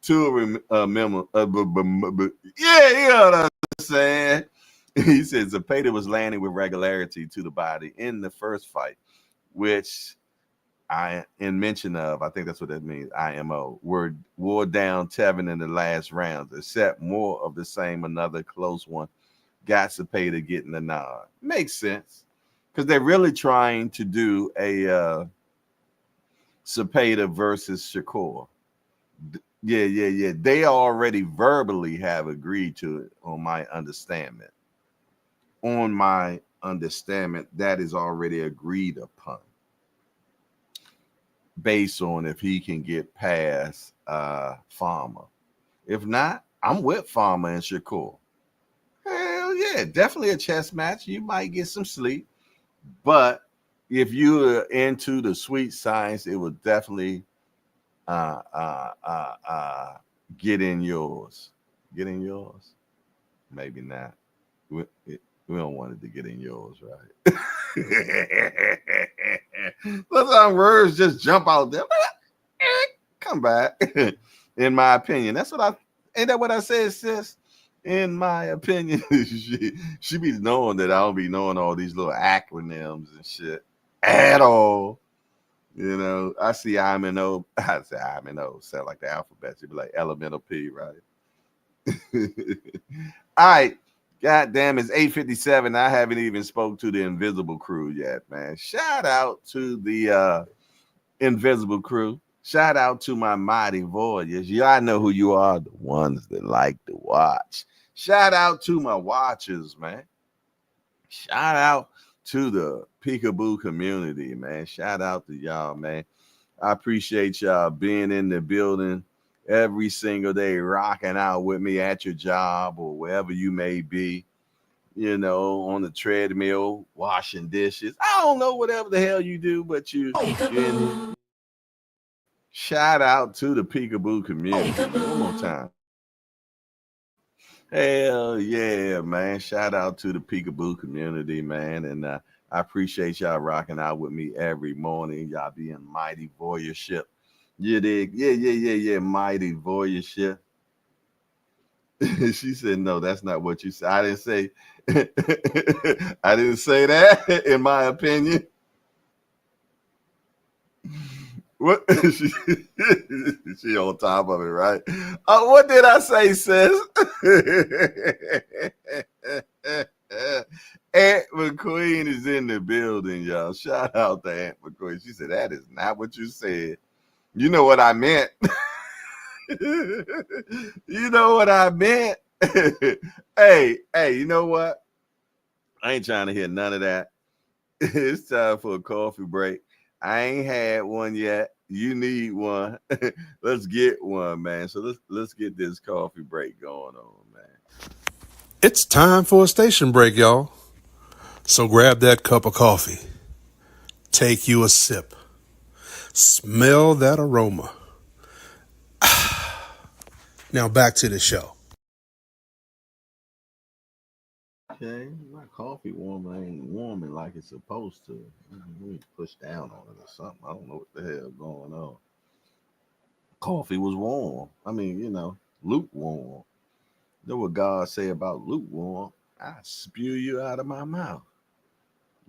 To a minimum. Yeah, you know what I'm saying? He says Zepeda was landing with regularity to the body in the first fight, which in mention of, I think that's what that means, IMO, wore down Tevin in the last rounds, except more of the same, another close one. Got Zepeda getting the nod. Makes sense, because they're really trying to do a Zepeda versus Shakur. Yeah. They already verbally have agreed to it on my understanding. That is already agreed upon, based on if he can get past Farmer. If not, I'm with Farmer and Shakur. Hell yeah, definitely a chess match. You might get some sleep, but if you're into the sweet science, it will definitely get in yours. Get in yours? Maybe not. We don't want it to get in yours, right? Sometimes words just jump out there. Come back. In my opinion. Ain't that what I said, sis? In my opinion. she be knowing that I don't be knowing all these little acronyms and shit at all. I see I'm and O. I say I'm and O. Sound like the alphabet. She'd be like elemental P, right? All right. God damn, it's 8:57. I haven't even spoke to the Invisible Crew yet, man. Shout out to the Invisible Crew. Shout out to my mighty voyagers. Y'all know who you are, the ones that like to watch. Shout out to my watchers, man. Shout out to the Peekaboo community, man. Shout out to y'all, man. I appreciate y'all being in the building every single day, rocking out with me at your job or wherever you may be, on the treadmill, washing dishes. I don't know, whatever the hell you do, but you in. Shout out to the Peekaboo community. One more time. Hell yeah, man. Shout out to the Peekaboo community, man. And I appreciate y'all rocking out with me every morning. Y'all being mighty voyeurship. You dig? Yeah. Mighty voyeurship. She said, no, that's not what you said. I didn't say I didn't say that, in my opinion. What she on top of it, right? What did I say, sis? Aunt McQueen is in the building, y'all. Shout out to Aunt McQueen. She said, that is not what you said. You know what I meant. You know what I meant. Hey, you know what? I ain't trying to hear none of that. It's time for a coffee break. I ain't had one yet. You need one. Let's get one, man. So let's get this coffee break going on, man. It's time for a station break, y'all. So grab that cup of coffee. Take you a sip. Smell that aroma. Now back to the show. Okay, my coffee warmer ain't warming like it's supposed to. Let me push down on it or something. I don't know what the hell going on. Coffee was warm. I mean, lukewarm. Know what God say about lukewarm? I spew you out of my mouth.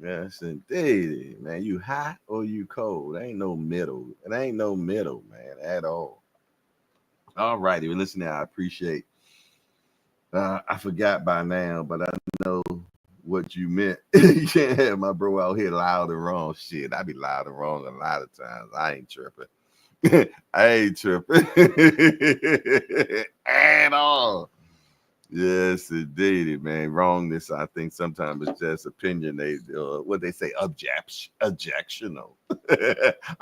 Yes, indeed, man. You hot or you cold? There ain't no middle. It ain't no middle, man, at all. All righty, listen now. I appreciate. I forgot by now, but I know what you meant. You can't have my bro out here loud and wrong. Shit, I be loud and wrong a lot of times. I ain't tripping. I ain't tripping at all. Yes, indeed, man. Wrongness, I think sometimes it's just opinionated. What they say, objectional.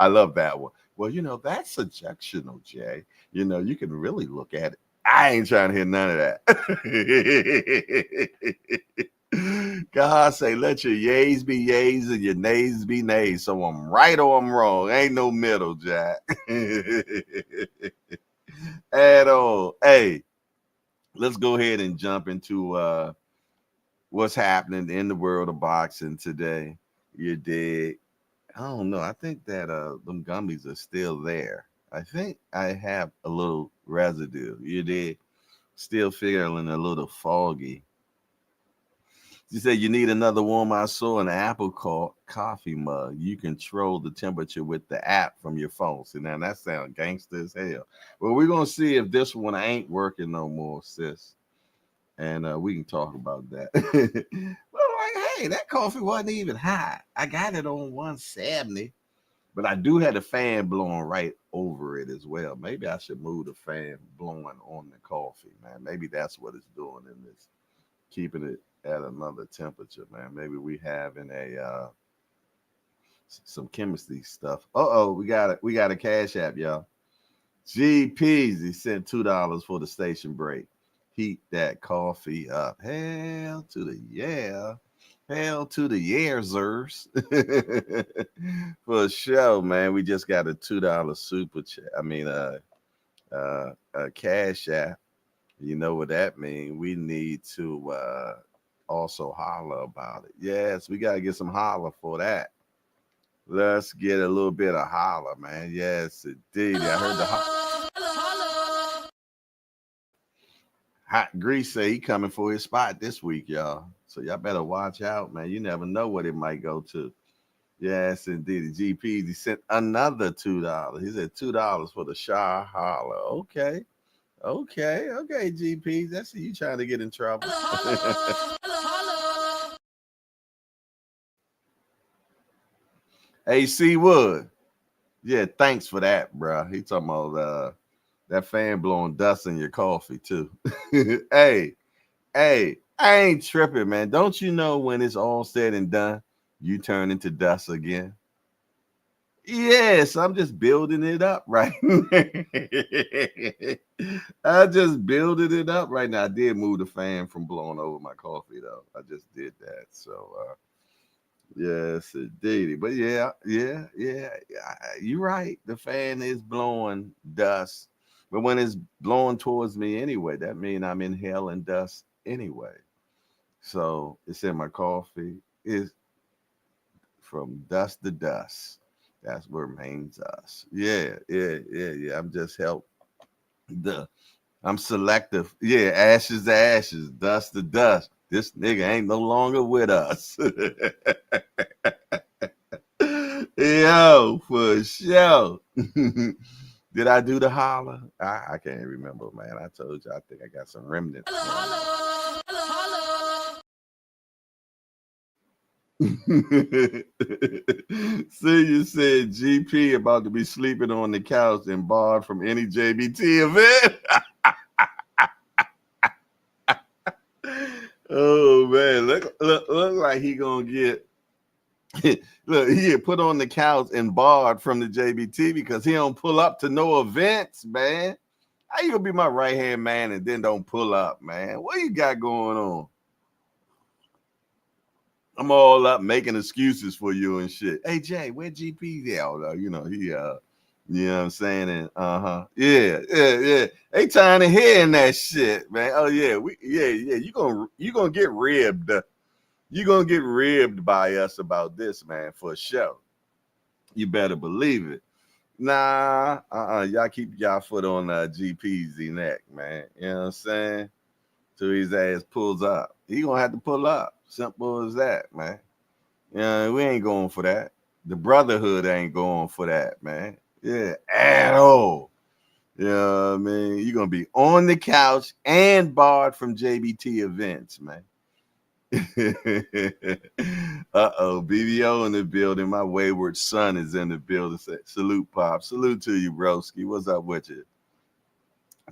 I love that one. Well, that's objectional, Jay. You can really look at it. I ain't trying to hear none of that. God say, let your yays be yays and your nays be nays. So I'm right or I'm wrong. Ain't no middle, Jack. At all. Hey, let's go ahead and jump into what's happening in the world of boxing today. You dig? I don't know. I think that them gummies are still there. I think I have a little residue. You dig? Still feeling a little foggy. She said you need another warm. I saw an Apple coffee mug. You control the temperature with the app from your phone. See, now that sounds gangster as hell. Well, we're gonna see if this one ain't working no more, sis. And we can talk about that. Well, like, hey, that coffee wasn't even hot. I got it on 170, but I do have the fan blowing right over it as well. Maybe I should move the fan blowing on the coffee, man. Maybe that's what it's doing in this, keeping it at another temperature, man. Maybe we having a some chemistry stuff. We got it. We got a cash app, y'all. GPs, he sent $2 for the station break. Heat that coffee up. Hell to the yeah. Hell to the yearzers. For sure, man. We just got a $2 super chat. I mean a cash app. You know what that means. We need to also holler about it. Yes, we gotta get some holler for that. Let's get a little bit of holler, man. Yes, indeed. I heard the Hot Grease say he coming for his spot this week, y'all. So y'all better watch out, man. You never know what it might go to. Yes, indeed. The GP, he sent another $2. He said $2 for the Shaw Holler. Okay. Okay, GP. That's you trying to get in trouble. AC Wood. Yeah, thanks for that, bro. He talking about that fan blowing dust in your coffee, too. Hey, I ain't tripping, man. Don't you know when it's all said and done, you turn into dust again? Yes, I'm just building it up right now. I just building it up right now. I did move the fan from blowing over my coffee, though. I just did that. So, yes, indeed. But yeah. You're right. The fan is blowing dust. But when it's blowing towards me anyway, that means I'm inhaling dust anyway. So it's in my coffee. It's from dust to dust. That's what remains us. Yeah. I'm just I'm selective. Yeah, ashes to ashes, dust to dust. This nigga ain't no longer with us. Yo, for sure. Did I do the holler? I can't remember, man. I told you, I think I got some remnants. See, you said GP about to be sleeping on the couch and barred from any JBT event. Oh man, look like he gonna get look, he get put on the couch and barred from the JBT because he don't pull up to no events, man. How you gonna be my right hand man and then don't pull up, man? What you got going on? I'm all up making excuses for you and shit. Hey Jay, where GP at? You know, he you know what I'm saying? And yeah. They trying to hear that shit, man. Oh yeah, you gonna get ribbed. You gonna get ribbed by us about this, man, for sure. You better believe it. Nah, y'all keep y'all foot on GP's neck, man. You know what I'm saying? Till his ass pulls up. He gonna have to pull up. Simple as that, man. Yeah, we ain't going for that. The brotherhood ain't going for that, man. Yeah, at all. You know what I mean? You're gonna be on the couch and barred from JBT events, man. BBO in the building. My wayward son is in the building. Salute, Pop. Salute to you, broski. What's up with you?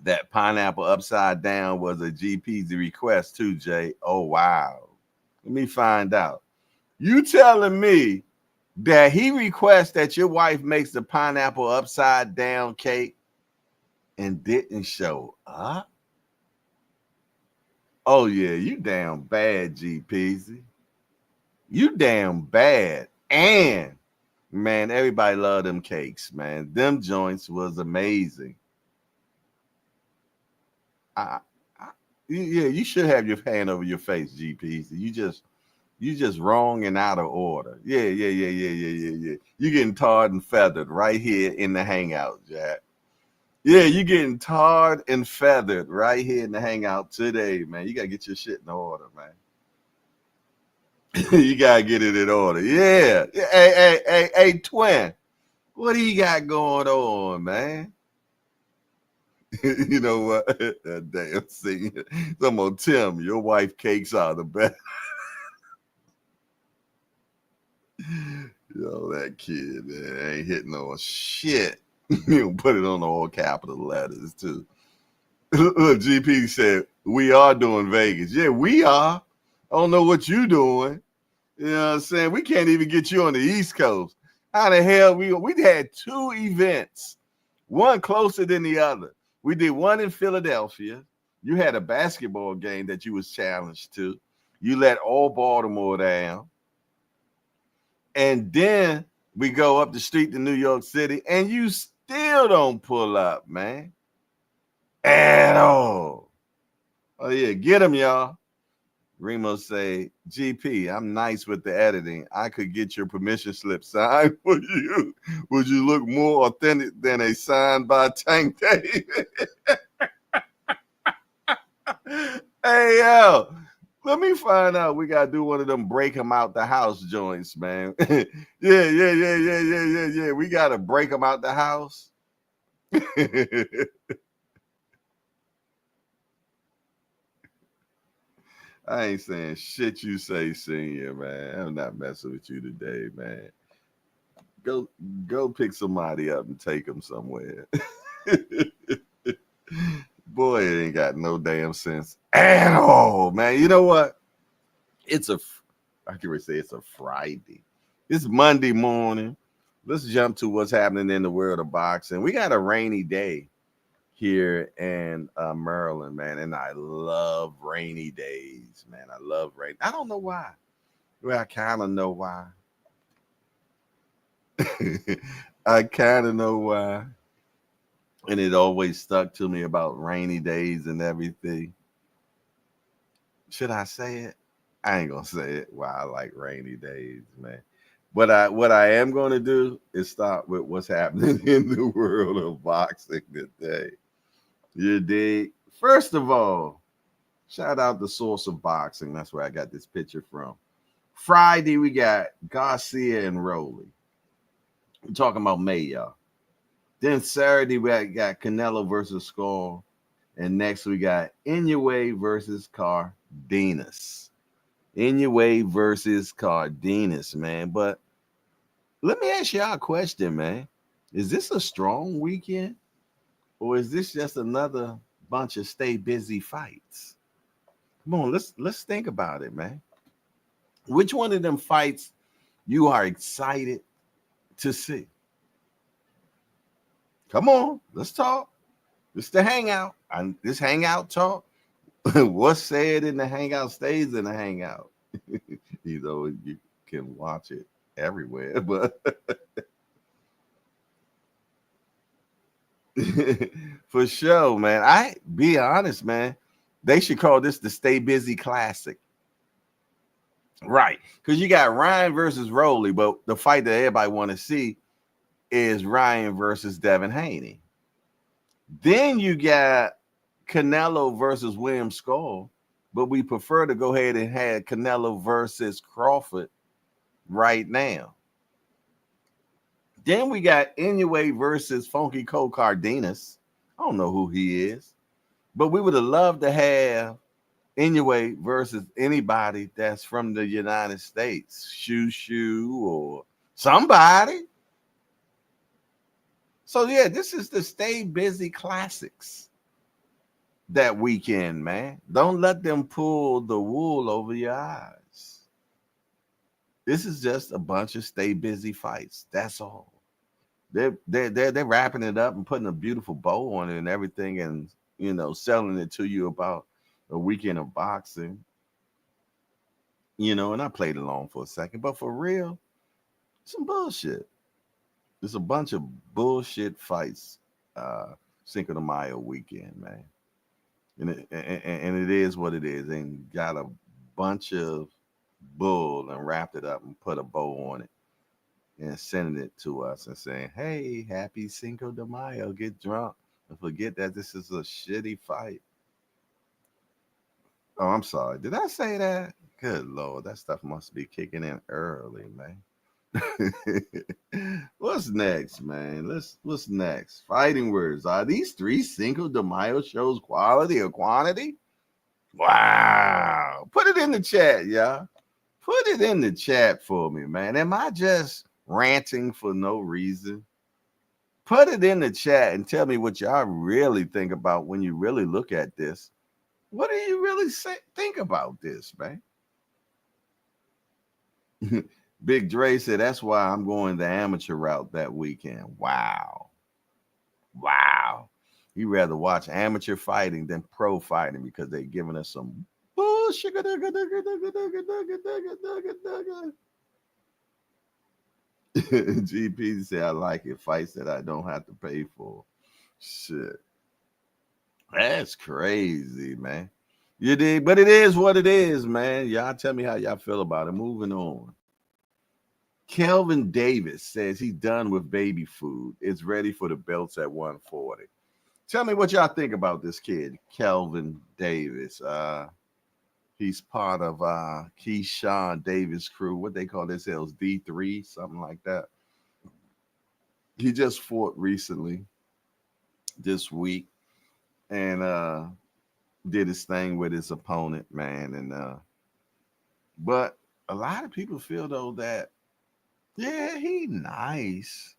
That pineapple upside down was a GP's request too, Jay. Oh, wow. Let me find out. You telling me that he requests that your wife makes the pineapple upside down cake and didn't show up? Oh, yeah, you damn bad, GPZ. You damn bad. And, man, everybody loved them cakes, man. Them joints was amazing. Yeah, you should have your hand over your face, GPZ. You just wrong and out of order. Yeah. You getting tarred and feathered right here in the hangout, Jack. Yeah, you getting tarred and feathered right here in the hangout today, man. You gotta get your shit in order, man. You gotta get it in order. Yeah. Hey, twin. What do you got going on, man? You know what? Damn, see, I'm gonna Tim, your wife cakes are the best. Yo, that kid, man, ain't hitting on shit. You put it on all capital letters too. Look, GP said we are doing Vegas. Yeah, we are. I don't know what you doing. You know what I'm saying? We can't even get you on the East Coast. How the hell we had 2 events, one closer than the other. We did one in Philadelphia. You had a basketball game that you was challenged to. You let all Baltimore down. And then we go up the street to New York City, and you still don't pull up, man. At all. Oh, yeah, get him, y'all. Remo say, GP, I'm nice with the editing. I could get your permission slip signed for you. Would you look more authentic than a signed by Tank David? Hey, yo, let me find out. We got to do one of them break them out the house joints, man. Yeah. We got to break them out the house. I ain't saying shit you say, senior, man. I'm not messing with you today, man. Go pick somebody up and take them somewhere. Boy, it ain't got no damn sense at all, man. You know what? I can say it's a Friday. It's Monday morning. Let's jump to what's happening in the world of boxing. We got a rainy day here in Maryland, man, and I love rainy days, man. I love rain. I don't know why. Well, I kind of know why. I kind of know why. And it always stuck to me about rainy days and everything. Should I say it? I ain't gonna say it. Why I like rainy days, man. But what I am gonna do is start with what's happening in the world of boxing today. You dig? First of all, shout out the Source of Boxing. That's where I got this picture from. Friday, we got Garcia and Rowley. We're talking about May, y'all. Then Saturday, we got Canelo versus Skull. And next, we got Inoue versus Cardenas. Inoue versus Cardenas, man. But let me ask y'all a question, man. Is this a strong weekend? Or is this just another bunch of stay busy fights? Come on, let's think about it, man. Which one of them fights you are excited to see? Come on, let's talk. It's the hangout. This hangout talk. What's said in the hangout stays in the hangout. You know, you can watch it everywhere, but for sure, man. I be honest, man. They should call this the Stay Busy Classic. Right. Because you got Ryan versus Rowley, but the fight that everybody want to see is Ryan versus Devin Haney. Then you got Canelo versus William Skull, but we prefer to go ahead and have Canelo versus Crawford right now. Then we got Inoue versus Funky Cole Cardenas. I don't know who he is, but we would have loved to have Anyway, versus anybody that's from the United States, Shoo or somebody. So yeah, this is the Stay Busy Classics that weekend, man. Don't let them pull the wool over your eyes. This is just a bunch of Stay Busy fights. That's all. They're wrapping it up and putting a beautiful bow on it and everything, and selling it to you about a weekend of boxing. And I played along for a second, but for real, some bullshit. There's a bunch of bullshit fights, Cinco de Mayo weekend, man. And it is what it is. And got a bunch of bull and wrapped it up and put a bow on it and sending it to us and saying, hey, happy Cinco de Mayo, get drunk and forget that this is a shitty fight. Oh, I'm sorry. Did I say that? Good Lord, that stuff must be kicking in early, man. What's next, man? What's next? Fighting words. Are these 3 Cinco de Mayo shows quality or quantity? Wow. Put it in the chat, y'all. Put it in the chat for me, man. Am I just ranting for no reason? Put it in the chat and tell me what y'all really think about when you really look at this. What do you really think about this, man? Big Dre said, that's why I'm going the amateur route that weekend. Wow. He'd rather watch amateur fighting than pro fighting because they're giving us some bullshit. GP said, I like it. Fights that I don't have to pay for. Shit. That's crazy, man. You dig? But it is what it is, man. Y'all tell me how y'all feel about it. Moving on. Kelvin Davis says he's done with baby food. It's ready for the belts at 140. Tell me what y'all think about this kid, Kelvin Davis. He's part of Keyshawn Davis' crew. What they call themselves, D3, something like that. He just fought recently this week and did his thing with his opponent, man. And but a lot of people feel though that yeah, he nice,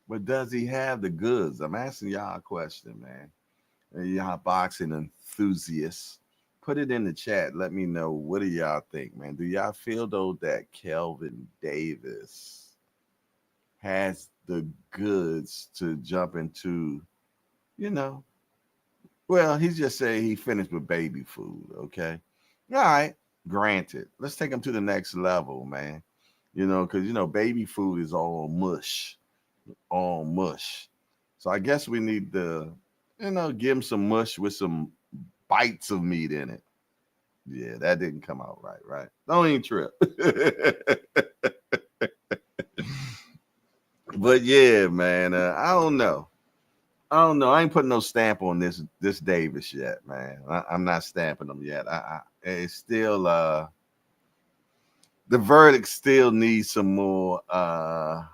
but does he have the goods? I'm asking y'all a question, man. And y'all boxing enthusiasts, put it in the chat. Let me know, what do y'all think, man? Do y'all feel though that Kelvin Davis has the goods to jump into, well, he's just saying he finished with baby food, okay? All right, granted. Let's take him to the next level, man. Because, baby food is all mush. So I guess we need to, give him some mush with some bites of meat in it. Yeah, that didn't come out right? Don't even trip. But yeah, man, I don't know. I ain't putting no stamp on this Davis yet, man. I'm not stamping him yet. It's still the verdict still needs some more. I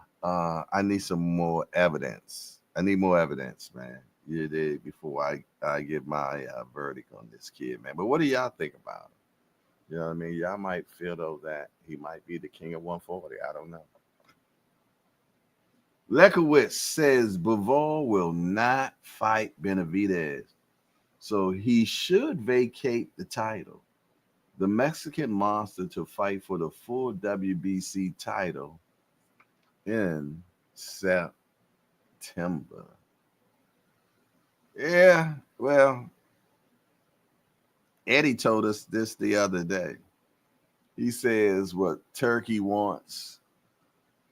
need some more evidence. I need more evidence, man. You did before I give my verdict on this kid, man. But what do y'all think about it? You know what I mean? Y'all might feel though that he might be the king of 140. I don't know. Lekowitz says Bivol will not fight Benavidez, so he should vacate the title. The Mexican monster to fight for the full WBC title in September. Yeah, well, Eddie told us this the other day. He says what Turkey wants,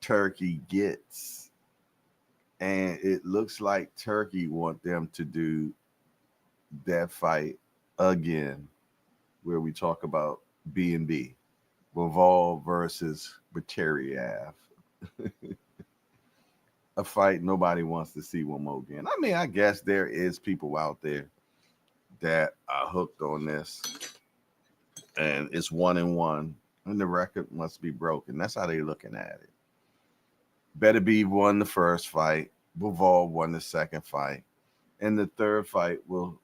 Turkey gets. And it looks like Turkey want them to do that fight again, where we talk about B&B, Bivol versus Bateriev. A fight nobody wants to see one more again. I mean, I guess there is people out there that are hooked on this, and it's 1-1, and the record must be broken. That's how they're looking at it. Beterbiev won the first fight. Bivol won the second fight. And the third fight will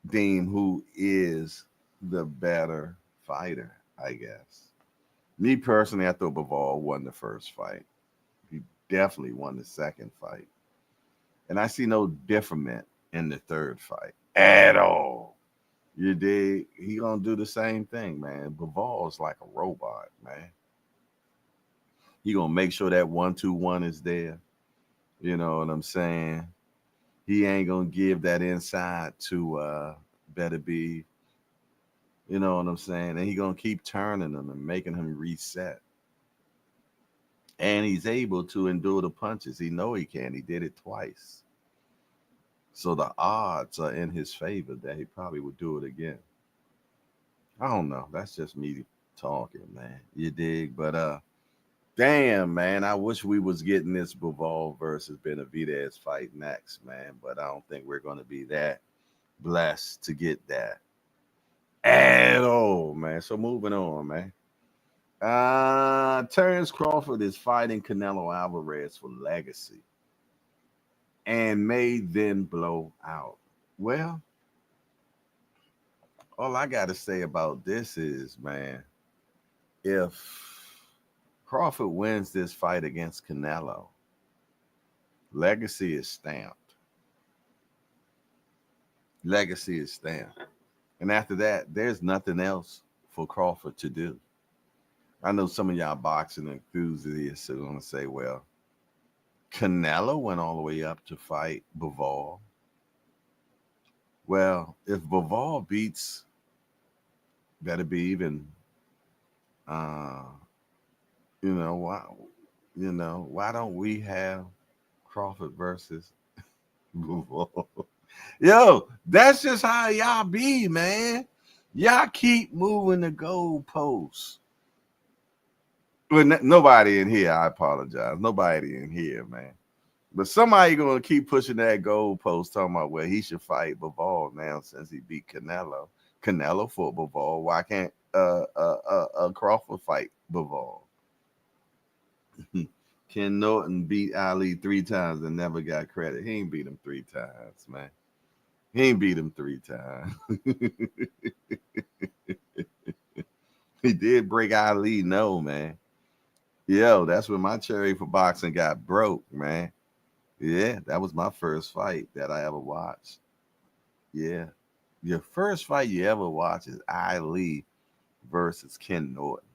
deem who is the better fighter, I guess. Me personally, I thought Bivol won the first fight. He definitely won the second fight. And I see no difference in the third fight at all. You dig? He gonna do the same thing, man. Bivol is like a robot, man. He gonna make sure that 1-2-1 is there. You know what I'm saying? He ain't gonna give that inside to Better Be. You know what I'm saying? And he gonna keep turning him and making him reset. And he's able to endure the punches. He know he can. He did it twice. So the odds are in his favor that he probably would do it again. I don't know. That's just me talking, man. You dig? But damn, man, I wish we was getting this Bivol versus Benavidez fight next, man. But I don't think we're gonna be that blessed to get that at all, man. So moving on, man. Terrence Crawford is fighting Canelo Alvarez for legacy and may then blow out. Well, all I got to say about this is, man, if Crawford wins this fight against Canelo, legacy is stamped. Legacy is stamped. And after that, there's nothing else for Crawford to do. I know some of y'all boxing enthusiasts are going to say, well, Canelo went all the way up to fight Bivol. Well, if Bivol beats Better Be even, uh, why don't we have Crawford versus Bivol? Yo, that's just how y'all be, man. Y'all keep moving the goalposts. Well, nobody in here, I apologize. Nobody in here, man. But somebody gonna keep pushing that goalpost, talking about well, he should fight Bivol now since he beat Canelo. Canelo fought Bivol. Why can't Crawford fight Bivol? Ken Norton beat Ali 3 times and never got credit. He ain't beat him 3 times, man. He ain't beat him 3 times. He did break Ali, no, man. Yo, that's when my cherry for boxing got broke, man. Yeah, that was my first fight that I ever watched. Yeah. Your first fight you ever watch is Ali versus Ken Norton.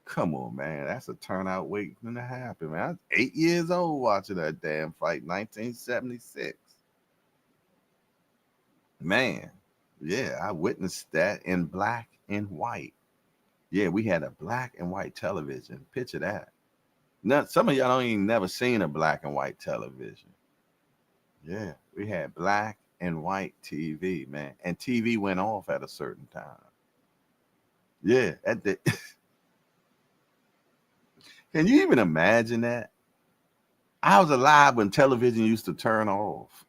Come on, man. That's a turnout waiting to happen, man. I was 8 years old watching that damn fight, 1976. Man, yeah, I witnessed that in black and white. Yeah, we had a black and white television. Picture that. Now, some of y'all don't even never seen a black and white television. Yeah, we had black and white TV, man. And TV went off at a certain time. Yeah, at the Can you even imagine that? I was alive when television used to turn off.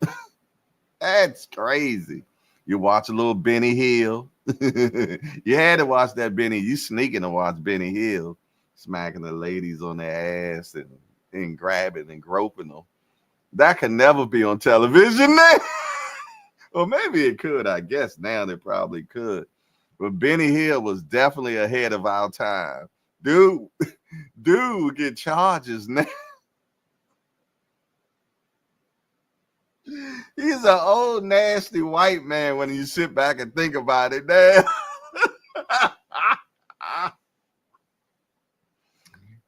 That's crazy. You watch a little Benny Hill. You had to watch that Benny. You sneaking to watch Benny Hill, smacking the ladies on their ass and grabbing and groping them. That could never be on television now. Or maybe it could. I guess now they probably could. But Benny Hill was definitely ahead of our time. Dude get charges now. He's an old nasty white man when you sit back and think about it. Damn.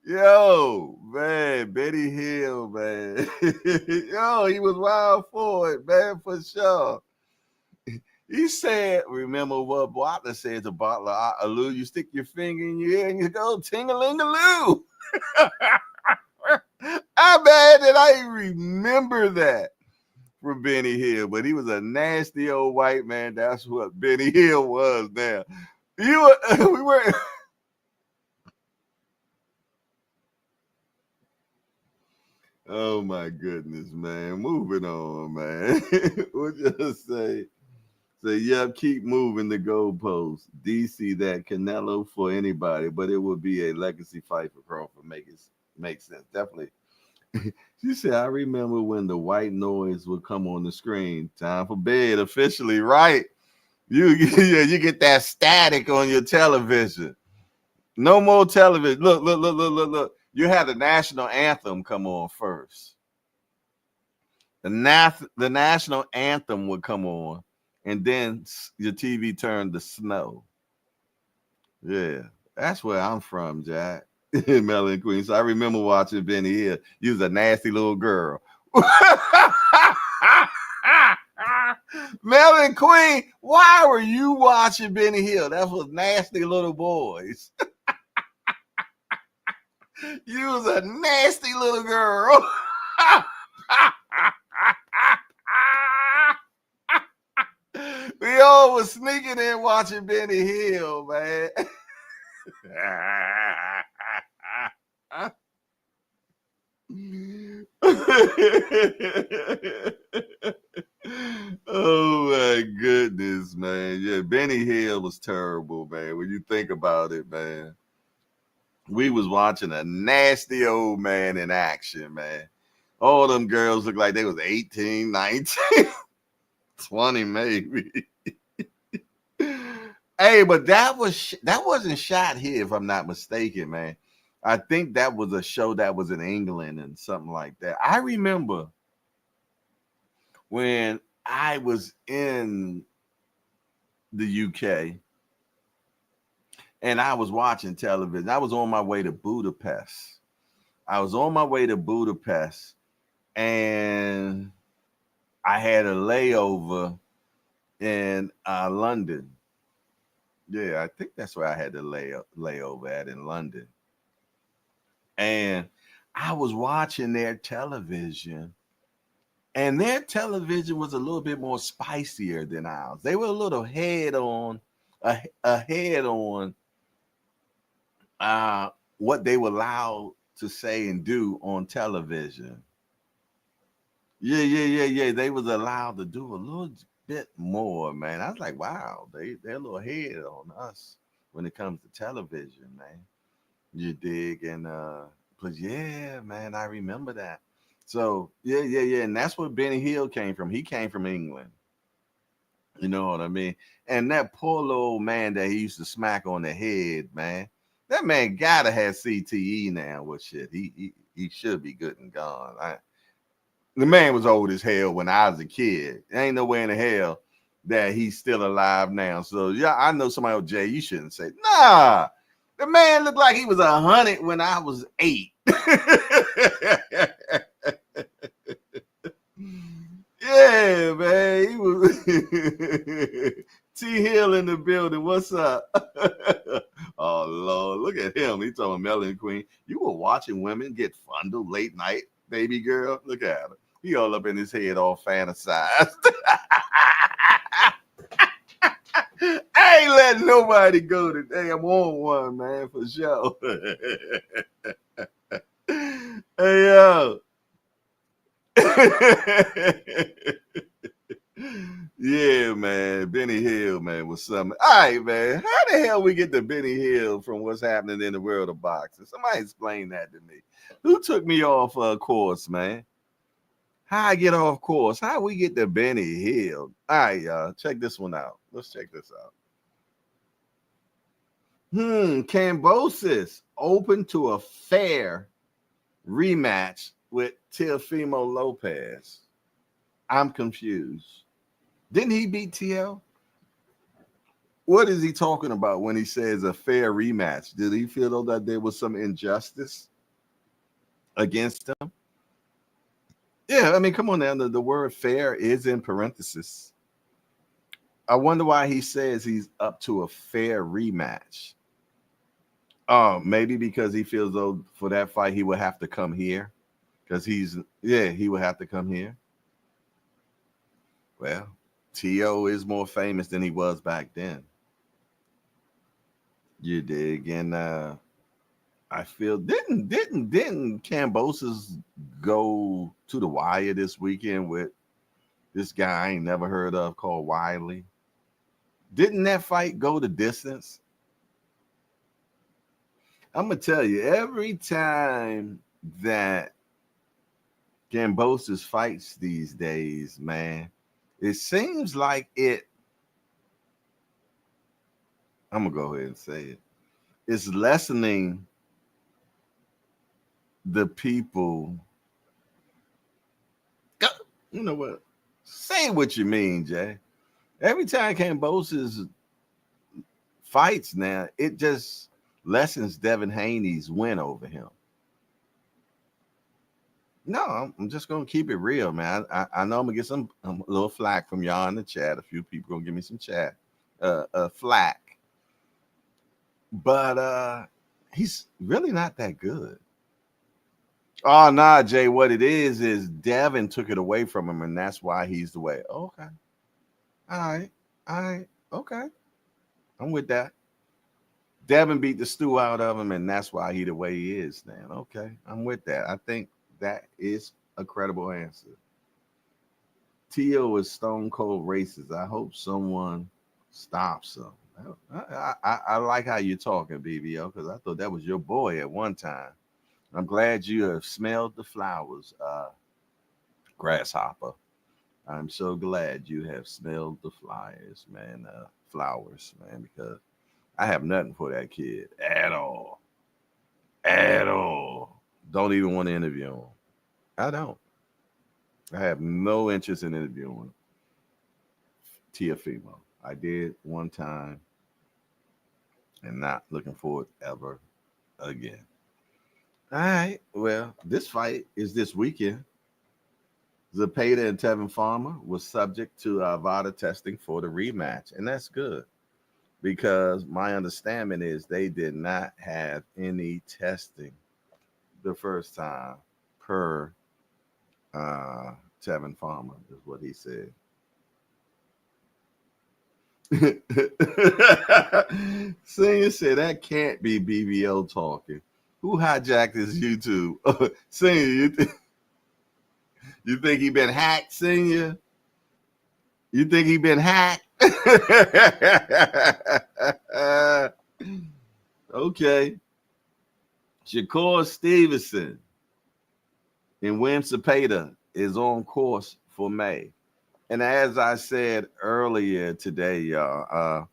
Yo, man, Benny Hill, man. Yo, he was wild for it, man, for sure. He said, remember what Butler said to Butler, Aloo, you stick your finger in your ear and you go ting-a-ling-a-loo. I'm mad that I remember that from Benny Hill, but he was a nasty old white man. That's what Benny Hill was now. We were Oh my goodness, man. Moving on, man. We'll just say, yep, keep moving the goalposts. DC that Canelo for anybody, but it would be a legacy fight for Crawford. Makes sense. Definitely. She said, I remember when the white noise would come on the screen. Time for bed officially, right? You get that static on your television. No more television. Look. You had the national anthem come on first. The national anthem would come on, and then your TV turned to snow. Yeah, that's where I'm from, Jack. In Melon Queen. So I remember watching Benny Hill. You was a nasty little girl. Melon Queen, why were you watching Benny Hill? That was nasty little boys. You was a nasty little girl. We all was sneaking in watching Benny Hill, man. Oh my goodness, man. Yeah, Benny Hill was terrible, man. When you think about it, man. We was watching a nasty old man in action, man. All them girls looked like they was 18, 19, 20 maybe. Hey, but that wasn't shot here, if I'm not mistaken, man. I think that was a show that was in England and something like that. I remember when I was in the UK and I was watching television. I was on my way to Budapest. And I had a layover in London. Yeah, I think that's where I had the layover at, in London. And I was watching their television, and their television was a little bit more spicier than ours. They were a little ahead on what they were allowed to say and do on television. Yeah. They was allowed to do a little bit more, man. I was like, wow, they're a little ahead on us when it comes to television, man. You dig? And but yeah, man, I remember that. So yeah. And that's where Benny Hill came from. He came from England. You know what I mean? And that poor little old man that he used to smack on the head, man. That man gotta have CTE now. Well, shit, he should be good and gone. The man was old as hell when I was a kid. There ain't no way in the hell that he's still alive now. So yeah, I know somebody else, Jay, you shouldn't say, nah. The man looked like he was 100 when I was 8. Yeah, man. He was T Hill in the building. What's up? Oh Lord, look at him. He talking Melon Queen. You were watching women get fondled late night, baby girl. Look at him. He all up in his head, all fantasized. I ain't letting nobody go today. I'm on one, man, for sure. Hey, yo. Yeah, man. Benny Hill, man, was something. All right, man. How the hell we get to Benny Hill from what's happening in the world of boxing? Somebody explain that to me. Who took me off course, man? How I get off course? How we get to Benny Hill? All right, y'all. Check this one out. Let's check this out. Cambosis open to a fair rematch with Teofimo Lopez. I'm confused. Didn't he beat TL? What is he talking about when he says a fair rematch? Did he feel that there was some injustice against him? Yeah, I mean, come on now. The word fair is in parentheses. I wonder why he says he's up to a fair rematch. Oh, maybe because he feels though for that fight he would have to come here. Because he would have to come here. Well, T.O. is more famous than he was back then. You dig? And I feel didn't Cambosis go to the wire this weekend with this guy I ain't never heard of called Wiley? Didn't that fight go the distance? I'm gonna tell you, every time that Cambosis fights these days, man, it seems like it I'm gonna go ahead and say it. It's lessening the people. You know what? Say what you mean, Jay. Every time Cambosis fights now, it just lessens Devin Haney's win over him. No, I'm just gonna keep it real, man. I know I'm gonna get some a little flack from y'all in the chat. A few people gonna give me some chat, flack, but he's really not that good. Oh nah, Jay. What it is Devin took it away from him, and that's why he's the way. Okay, all right, okay. I'm with that. Devin beat the stew out of him, and that's why he the way he is now. Okay, I'm with that. I think that is a credible answer. Tio is stone cold racist. I hope someone stops him. I like how you're talking, BBO, because I thought that was your boy at one time. I'm glad you have smelled the flowers, Grasshopper. I'm so glad you have smelled the flowers, man, because I have nothing for that kid at all. At all. Don't even want to interview him. I don't. I have no interest in interviewing Tiafimo. I did one time and not looking for it ever again. All right. Well, this fight is this weekend. Zepeda and Tevin Farmer was subject to VADA testing for the rematch, and that's good because my understanding is they did not have any testing the first time per Tevin Farmer, is what he said. Singer said that can't be BBO talking. Who hijacked his YouTube? Singer, you think he been hacked, Senior? You think he been hacked? Okay. Shakur Stevenson and William Zepeda is on course for May. And as I said earlier today, y'all,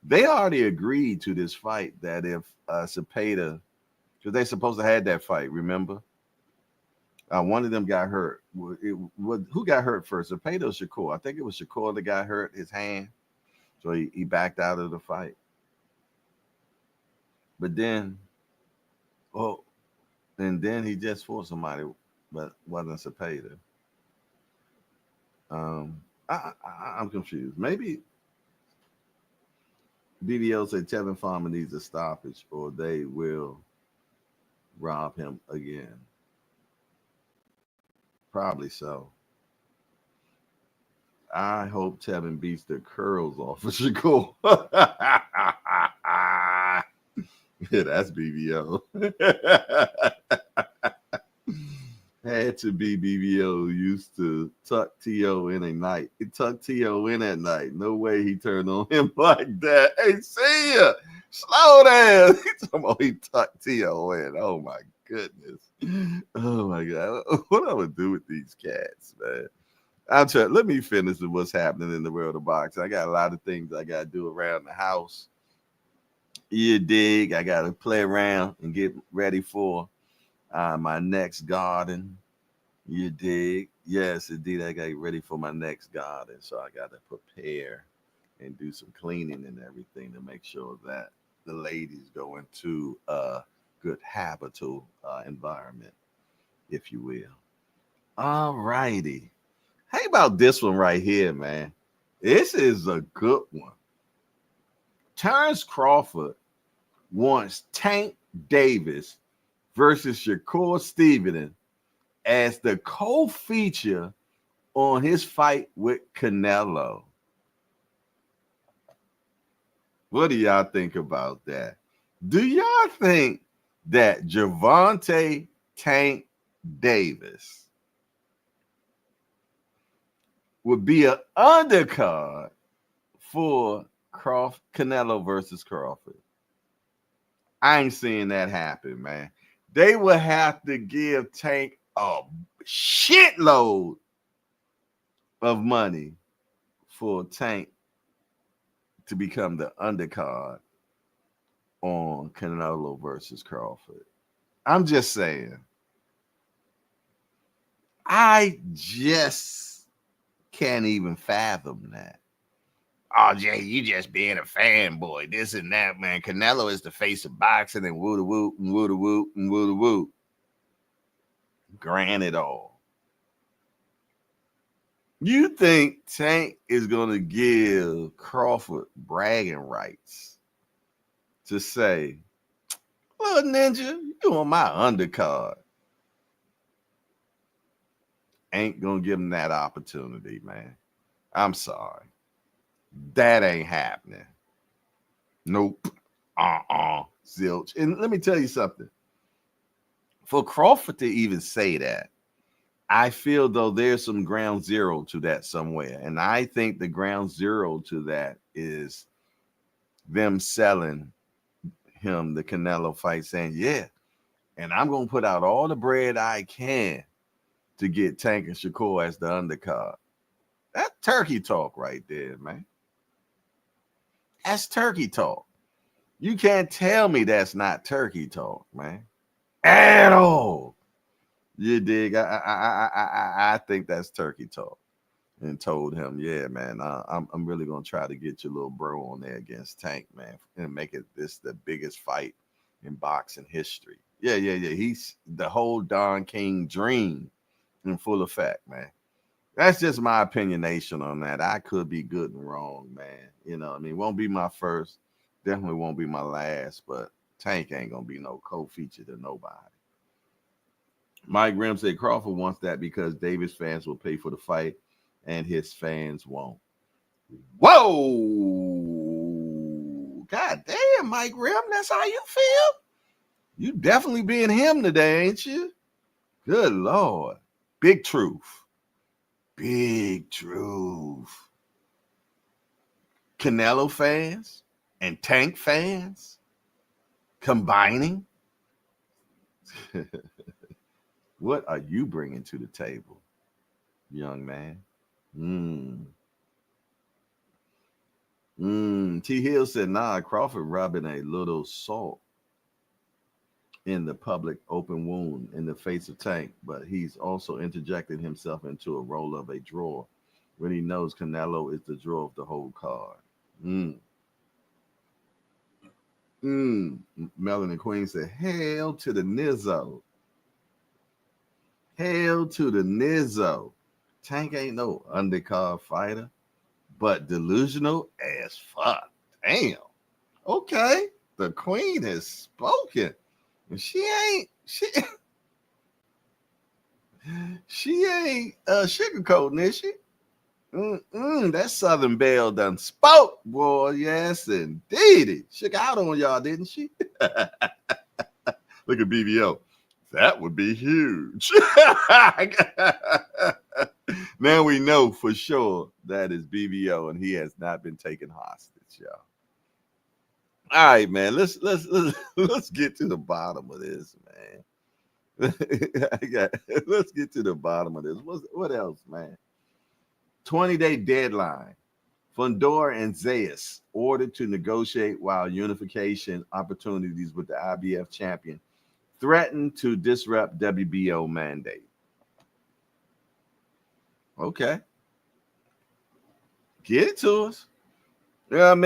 they already agreed to this fight that if Zepeda, because they supposed to have that fight, remember? One of them got hurt. Who got hurt first? Zepeda or Shakur? I think it was Shakur that got hurt his hand. So he backed out of the fight. But then, and then he just fought somebody, but wasn't Zepeda. I'm confused. Maybe BBL said Tevin Farmer needs a stoppage or they will rob him again. Probably so. I hope Tevin beats the curls off of Shakur. Yeah, that's BBL. Had to be BBO used to tuck T.O. in a night. He tucked T.O. in at night. No way he turned on him like that. Hey, see ya. Slow down. He tucked T.O. in. Oh, my goodness. Oh, my God. What am I going to do with these cats, man? I'm trying. Let me finish with what's happening in the world of boxing. I got a lot of things I got to do around the house. You dig? I got to play around and get ready for my next garden. You dig? Yes, indeed. I got to get ready for my next garden. So I got to prepare and do some cleaning and everything to make sure that the ladies go into a good habitable environment, if you will. All righty. How about this one right here, man? This is a good one. Terrence Crawford wants Tank Davis versus Shakur Stevenson as the co-feature on his fight with Canelo. What do y'all think about that? Do y'all think that Gervonta Tank Davis would be an undercard for Canelo versus Crawford? I ain't seeing that happen, man. They will have to give Tank a shitload of money for Tank to become the undercard on Canelo versus Crawford. I'm just saying. I just can't even fathom that. Oh, Jay, you just being a fanboy, this and that, man. Canelo is the face of boxing and woo da woo and woo da woo and woo da woo. Granted all. You think Tank is going to give Crawford bragging rights to say, little ninja, you on my undercard? Ain't going to give him that opportunity, man. I'm sorry. That ain't happening. Nope. Zilch. And let me tell you something. For Crawford to even say that, I feel though there's some ground zero to that somewhere. And I think the ground zero to that is them selling him the Canelo fight, saying, yeah, and I'm going to put out all the bread I can to get Tank and Shakur as the undercard. That's turkey talk right there, man. That's turkey talk. You can't tell me that's not turkey talk, man. At all. You dig? I think that's turkey talk. And told him, yeah, man, I'm really gonna try to get your little bro on there against Tank, man, and make it this the biggest fight in boxing history. Yeah. He's the whole Don King dream in full effect, man. That's just my opinionation on that. I could be good and wrong, man. You know, I mean, won't be my first, definitely won't be my last, but Tank ain't gonna be no co-feature to nobody. Mike Grimm said Crawford wants that because Davis fans will pay for the fight and his fans won't. Whoa! God damn, Mike Grimm, that's how you feel? You definitely being him today, ain't you? Good Lord. Big truth. Big truth. Canelo fans and Tank fans combining? What are you bringing to the table, young man? T. Hill said, nah, Crawford rubbing a little salt in the public open wound in the face of Tank, but he's also interjected himself into a role of a draw when he knows Canelo is the draw of the whole card. Melanie Queen said, hail to the Nizzo. Hail to the Nizzo. Tank ain't no undercard fighter, but delusional as fuck. Damn. Okay. The queen has spoken. She ain't sugarcoating, is she? That Southern Belle done spoke, boy. Yes, indeed. Shook out on y'all, didn't she? Look at BBO. That would be huge. Now we know for sure that is BBO and he has not been taken hostage, y'all. All right, man. Let's get to the bottom of this, man. Let's get to the bottom of this. What else, man? 20-day deadline. Fundora and Zayas ordered to negotiate while unification opportunities with the IBF champion threaten to disrupt WBO mandate. Okay. Get it to us. You know what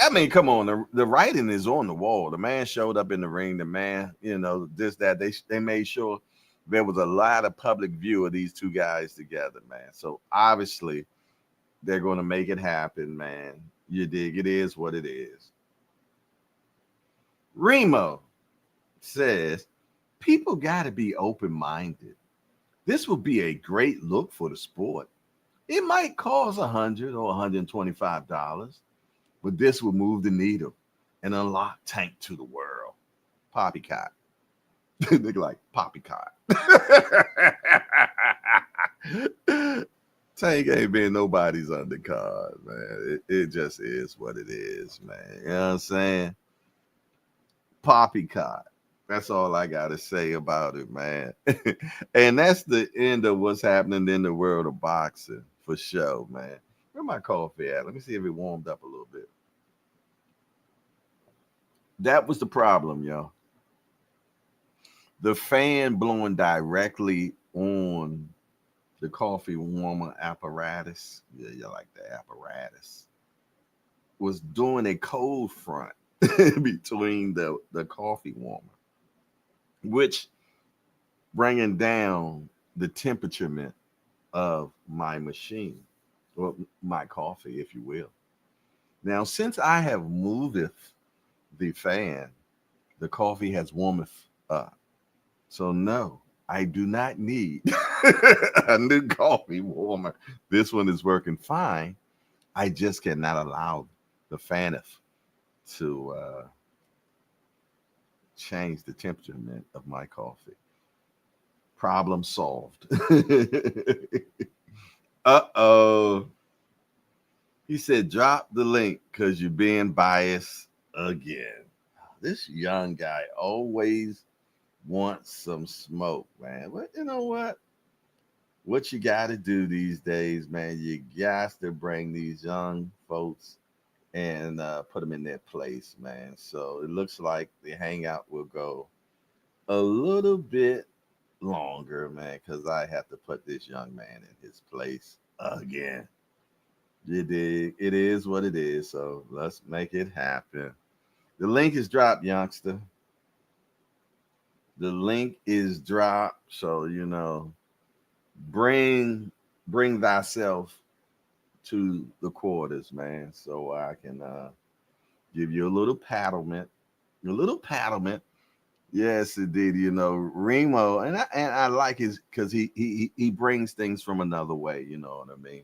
I mean, come on. The writing is on the wall. The man showed up in the ring. The man, they made sure there was a lot of public view of these two guys together, man. So obviously they're going to make it happen, man. You dig? It is what it is. Remo says, people got to be open-minded. This will be a great look for the sport. It might cost $100 or $125, but this will move the needle and unlock Tank to the world. Poppycock. They like poppycock. Tank ain't been nobody's undercard, man. It just is what it is, man. You know what I'm saying? Poppycock. That's all I got to say about it, man. And that's the end of what's happening in the world of boxing, for sure, man. Where my coffee at? Let me see if it warmed up a little bit. That was the problem, yo. The fan blowing directly on the coffee warmer apparatus. Yeah, you like the apparatus. Was doing a cold front between the coffee warmer, which bringing down the temperature of my machine, or my coffee, if you will. Now, since I have moveth the fan, the coffee has warmeth up. So no, I do not need a new coffee warmer. This one is working fine. I just cannot allow the fan to change the temperature of my coffee. Problem solved. Uh-oh. He said, drop the link because you're being biased again. This young guy always wants some smoke, man. But you know what? What you got to do these days, man, you got to bring these young folks and put them in their place, man. So it looks like the hangout will go a little bit longer, man, because I have to put this young man in his place again. You dig? It is what it is. So let's make it happen. The link is dropped, youngster. The link is dropped. So bring thyself to the quarters, man. So I can give you a little paddlement. A little paddlement. Yes, indeed. Remo, and I like his because he brings things from another way. You know what I mean?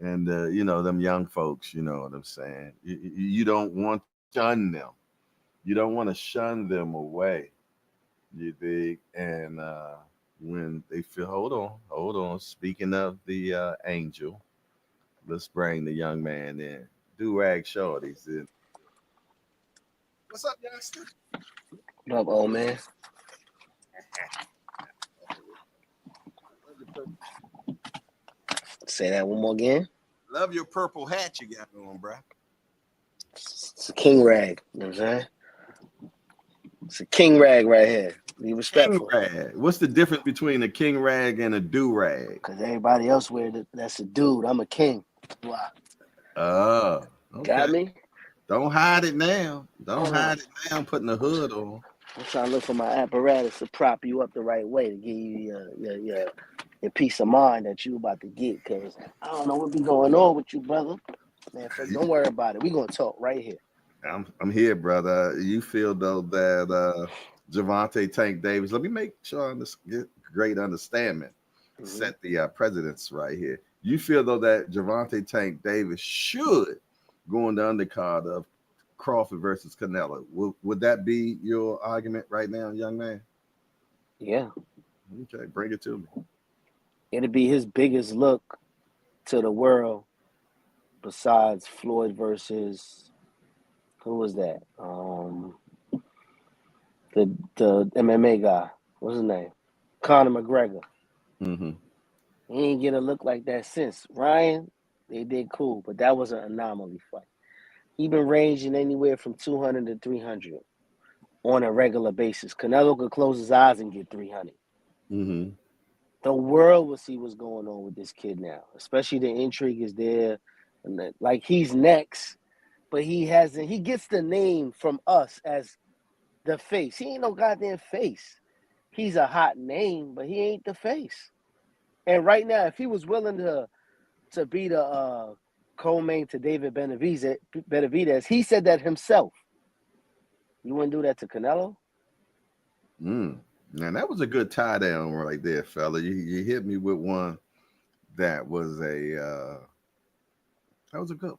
And them young folks. You know what I'm saying? You don't want to shun them. You don't want to shun them away. You dig? And when they feel, hold on. Speaking of the angel, let's bring the young man in. Do rag shorties in. What's up, youngster? What up, old man? Say that one more again. Love your purple hat you got on, bro. It's a king rag. You know what I'm saying? It's a king rag right here. Be King respectful. rag. What's the difference between a king rag and a do rag? Because everybody else that's a dude. I'm a king. Wow. Oh, okay. Got me? Don't hide it now. Don't hide it now. Putting the hood on. I'm trying to look for my apparatus to prop you up the right way to give you your peace of mind that you about to get. Because I don't know what be going on with you, brother. Man, don't worry about it. We're going to talk right here. I'm here, brother. You feel though that Javante Tank Davis. Let me make sure I get great understanding. Set the precedents right here. You feel though that Javante Tank Davis should go on the undercard of Crawford versus Canelo. Would that be your argument right now, young man? Yeah. Okay, bring it to me. It'd be his biggest look to the world besides Floyd versus who was that? The MMA guy. What's his name? Conor McGregor. Mm-hmm. He ain't get a look like that since. Ryan, they did cool, but that was an anomaly fight. He been ranging anywhere from 200 to 300 on a regular basis. Canelo could close his eyes and get 300. Mm-hmm. The world will see what's going on with this kid now, especially the intrigue is there. And like he's next, but he gets the name from us as the face. He ain't no goddamn face. He's a hot name, but he ain't the face. And right now, if he was willing to be the co-main to David Benavidez, he said that himself. You wouldn't do that to Canelo? Man, that was a good tie down right there, fella. You hit me with one that was a good one.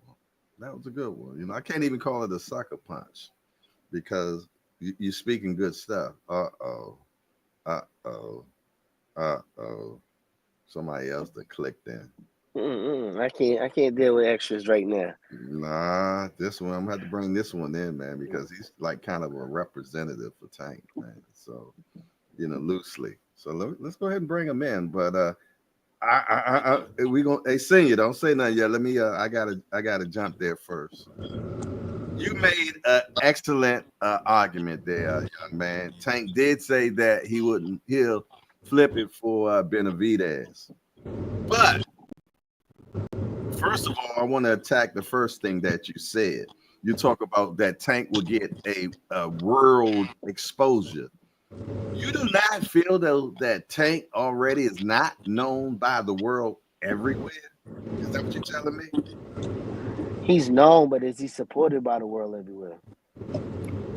That was a good one. I can't even call it a sucker punch because you're speaking good stuff. Uh-oh. Somebody else that clicked in. I can't deal with extras right now. Nah, this one I'm gonna have to bring this one in, man, because he's like kind of a representative for Tank, man. So loosely. So let's go ahead and bring him in. But we gonna senior, don't say nothing yet. Let me I gotta jump there first. You made an excellent argument there, young man. Tank did say that he'll flip it for Benavidez. But first of all, I want to attack the first thing that you said. You talk about that Tank will get a world exposure. You do not feel though that Tank already is not known by the world everywhere? Is that what you're telling me? He's known, but is he supported by the world everywhere?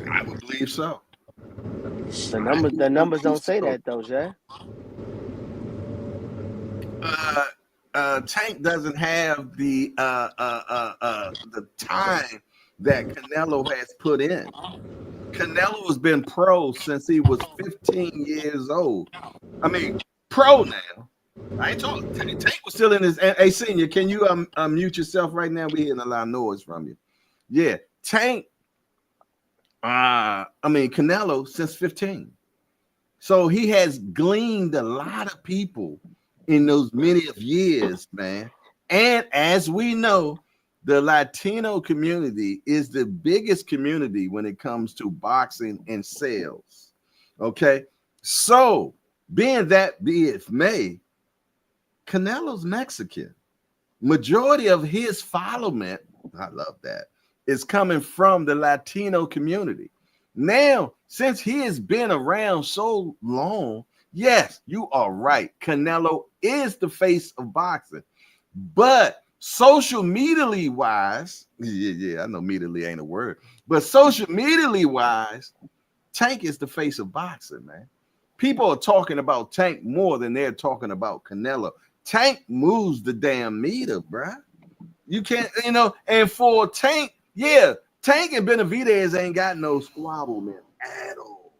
I would believe so. The numbers don't say that though, Jay. Tank doesn't have the time that Canelo has put in. Canelo has been pro since he was 15 years old. I mean, pro now. I ain't talking. Tank was still in his. Hey, senior, can you unmute yourself right now? We're hearing a lot of noise from you. Yeah, Tank. Canelo since 15. So he has gleaned a lot of people in those many of years, man. And as we know, the Latino community is the biggest community when it comes to boxing and sales. Okay. So being that be it may, Canelo's Mexican. Majority of his following, I love that, is coming from the Latino community. Now, since he has been around so long, yes, you are right. Canelo is the face of boxing. But social media wise, I know media ain't a word, but social media wise, Tank is the face of boxing, man. People are talking about Tank more than they're talking about Canelo. Tank moves the damn meter, bruh. You can't, and for Tank, yeah, Tank and Benavidez ain't got no squabble, man, at all.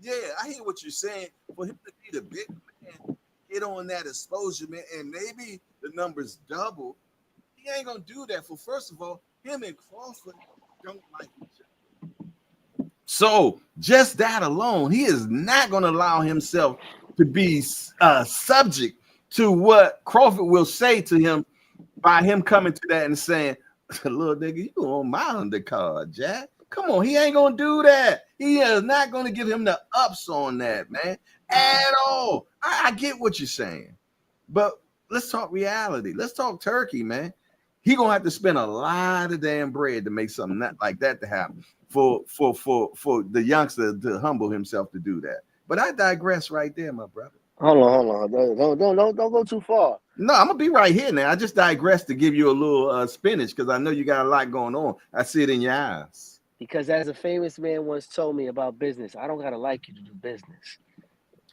Yeah, I hear what you're saying. For him to be the big man, get on that exposure, man, and maybe the numbers double. He ain't gonna do that. For first of all, him and Crawford don't like each other. So just that alone, he is not gonna allow himself to be subject to what Crawford will say to him by him coming to that and saying, "Little nigga, you on my undercard, Jack. Come on, he ain't gonna do that. He is not gonna give him the ups on that, man, at all." I get what you're saying, but let's talk reality. Let's talk turkey, man. He gonna have to spend a lot of damn bread to make something like that to happen for the youngster to humble himself to do that. But I digress right there, my brother. Hold on. Don't go too far. No, I'm gonna be right here now. I just digress to give you a little spinach because I know you got a lot going on. I see it in your eyes. Because as a famous man once told me about business, I don't gotta like you to do business.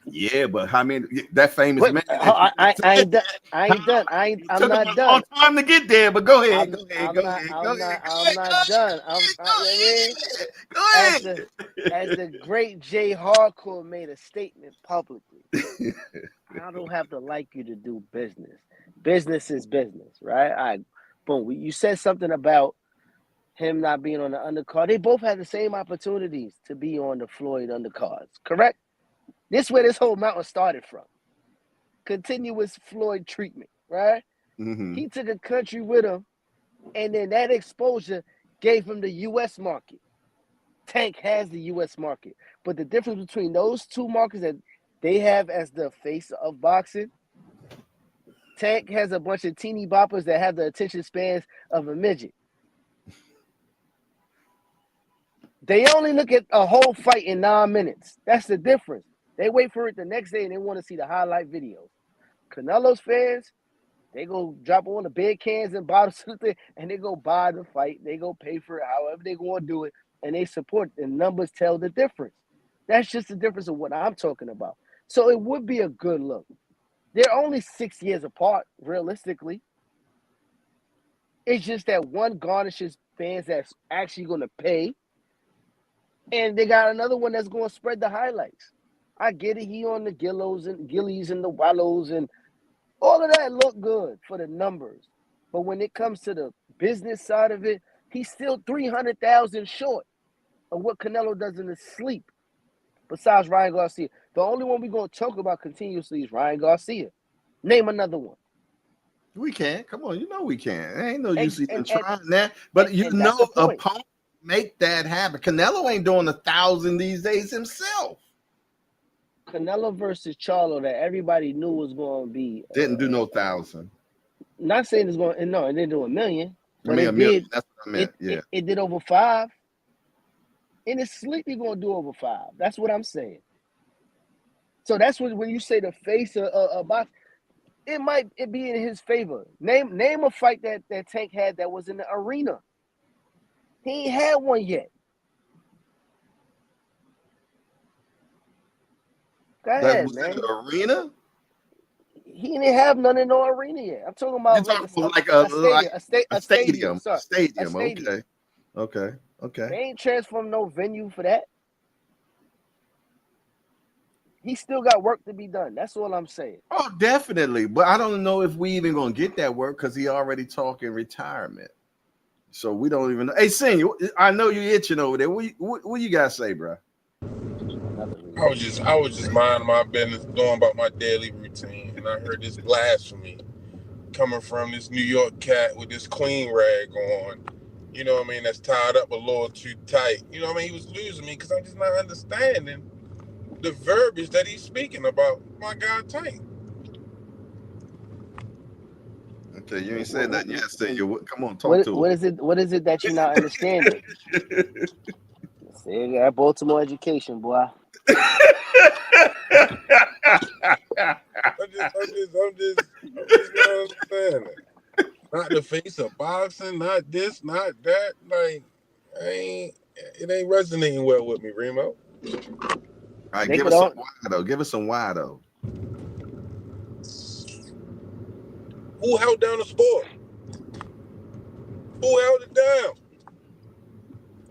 Yeah, but how many that famous Wait, man? I ain't done. I'm not done. Long time to get there, but go ahead. I'm not done. Go ahead. As the great Jay Hardcore made a statement publicly, I don't have to like you to do business. Business is business, right? All right, boom. You said something about him not being on the undercard. They both had the same opportunities to be on the Floyd undercards, correct? This is where this whole mountain started from. Continuous Floyd treatment, right? Mm-hmm. He took a country with him, and then that exposure gave him the U.S. market. Tank has the U.S. market. But the difference between those two markets that they have as the face of boxing, Tank has a bunch of teeny boppers that have the attention spans of a midget. They only look at a whole fight in 9 minutes. That's the difference. They wait for it the next day and they want to see the highlight videos. Canelo's fans, they go drop on the big cans and bottles and they go buy the fight. They go pay for it however they going to do it, and they support. The numbers tell the difference. That's just the difference of what I'm talking about. So it would be a good look. They're only 6 years apart, realistically. It's just that one garnishes fans that's actually going to pay, and they got another one that's going to spread the highlights. I get it. He on the Gillies and the Wallows and all of that look good for the numbers. But when it comes to the business side of it, he's still 300,000 short of what Canelo does in his sleep. Besides Ryan Garcia. The only one we're going to talk about continuously is Ryan Garcia. Name another one. We can. Come on, you know we can. Ain't no use even trying that. But you know, opponent. make that happen. Canelo ain't doing 1,000 these days himself. Canelo versus Charlo that everybody knew was going to be. Didn't do no 1,000. Not saying it's going. No, it didn't do a million, I but mean, it a million. did. That's what I meant. Yeah. It did over 5, and it's slightly going to do over 5. That's what I'm saying. So that's when you say the face of box, it might be in his favor. Name a fight that Tank had that was in the arena. He ain't had one yet. Go That ahead, was man. in the arena. He didn't have none in no arena yet. I'm talking about You're talking about a stadium. Sorry, a stadium. a stadium. Okay. They ain't transformed no venue for that. He still got work to be done. That's all I'm saying. Oh, definitely. But I don't know if we even gonna get that work because he already talking retirement. So we don't even know. Hey, Senior, I know you itching over there. What you guys say, bro? I was just minding my business, going about my daily routine, and I heard this blasphemy coming from this New York cat with this clean rag on. You know what I mean? That's tied up a little too tight. You know what I mean? He was losing me because I'm just not understanding the verbiage that he's speaking about. My God, Tank. Okay, you ain't said nothing yet, Senior. Come on, talk to What is it? What is it that you're not understanding? See, that Baltimore education, boy. I'm just not understanding. Not the face of boxing, not this, not that. Like, it ain't resonating well with me, Remo. All right, They give could us some all, why though. Give us some why though. Who held down the sport? Who held it down?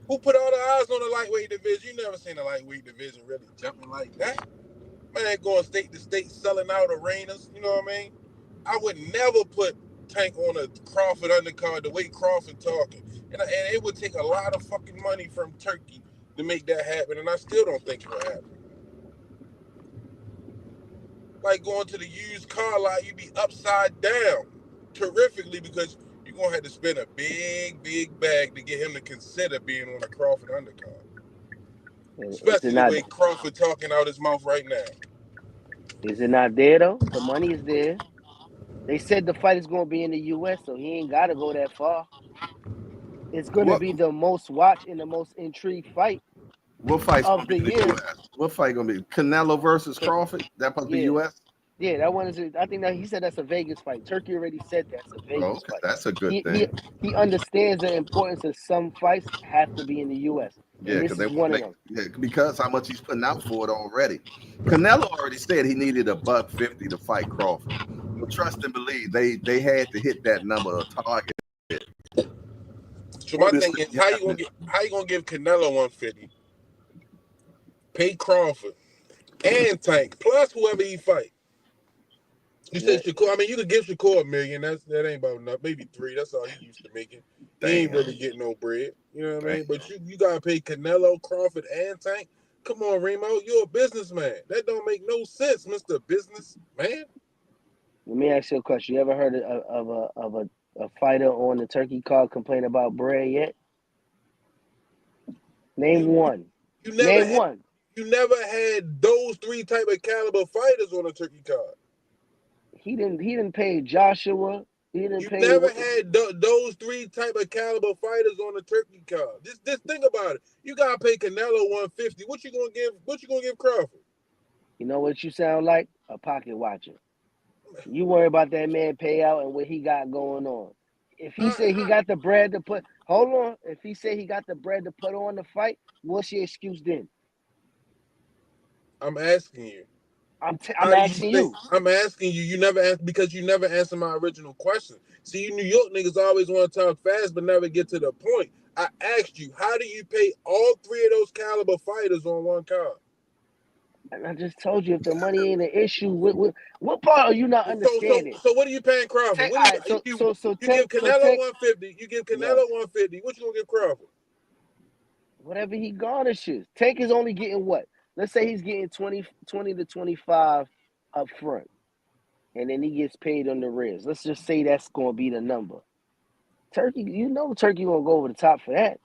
Who put all the eyes on the lightweight division? You never seen a lightweight division really jumping like that. Man, going state to state, selling out arenas. You know what I mean? I would never put Tank on a Crawford undercard the way Crawford talking. And it would take a lot of fucking money from Turkey to make that happen. And I still don't think it will happen. Like going to the used car lot, you'd be upside down terrifically because you're going to have to spend a big, big bag to get him to consider being on a Crawford undercard. Especially the way Crawford talking out his mouth right now. is it not there though? The money is there. They said the fight is going to be in the U.S., so he ain't got to go that far. It's going to What be the most watched and the most intrigued fight fight's of gonna be the in the year. U.S.? What fight gonna be? Canelo versus Crawford? That supposed to be Yeah, U.S. yeah, that one is. I think that he said that's a Vegas fight. Turkey already said that's a Oh, Vegas okay, fight. that's a good He he thing. he understands the importance of some fights have to be in the U.S. Yeah, and because this they is want to one of make them. because how much he's putting out for it already. Canelo already said he needed $150 to fight Crawford. Well, trust and believe they had to hit that number of target. So For my this thing to is, be how happening. you gonna give Canelo 150, pay Crawford and Tank plus whoever he fight? You say Yeah, Shakur? I mean, you could give Shakur $1 million. That ain't about enough. Maybe 3. That's all he used to making. He ain't Damn, really getting no bread. You know what I damn. mean? But you gotta pay Canelo, Crawford, and Tank. Come on, Remo, you're a businessman. That don't make no sense, Mr. Businessman. let me ask you a question. You ever heard of a fighter on the Turkey card complain about bread yet? Name You one. you never Name had one. you never had those 3 type of caliber fighters on a turkey card. He didn't pay Joshua. He didn't You pay. never had those 3 type of caliber fighters on the turkey card. Just think about it. You gotta pay Canelo 150. What you gonna give? What you gonna give Crawford? You know what you sound like? A pocket watcher. You worry about that man payout and what he got going on. If he say he got the bread to put, hold on. If he say he got the bread to put on the fight, what's your excuse then? I'm asking you. I'm How do you asking think? you. I'm asking you. You never asked because you never answered my original question. See, you New York niggas always want to talk fast but never get to the point. I asked you, how do you pay all 3 of those caliber fighters on one card? And I just told you if the money ain't an issue, what part are you not understanding? So what are you paying Crawford? Tank, What do all right, you give Canelo Tank, 150? You give yes, Canelo 150. What you gonna give Crawford? whatever he garnishes. Tank is only getting what? Let's say he's getting 20 to 25 up front, and then he gets paid on the ribs. Let's just say that's going to be the number. Turkey, you know Turkey gonna go over the top for that.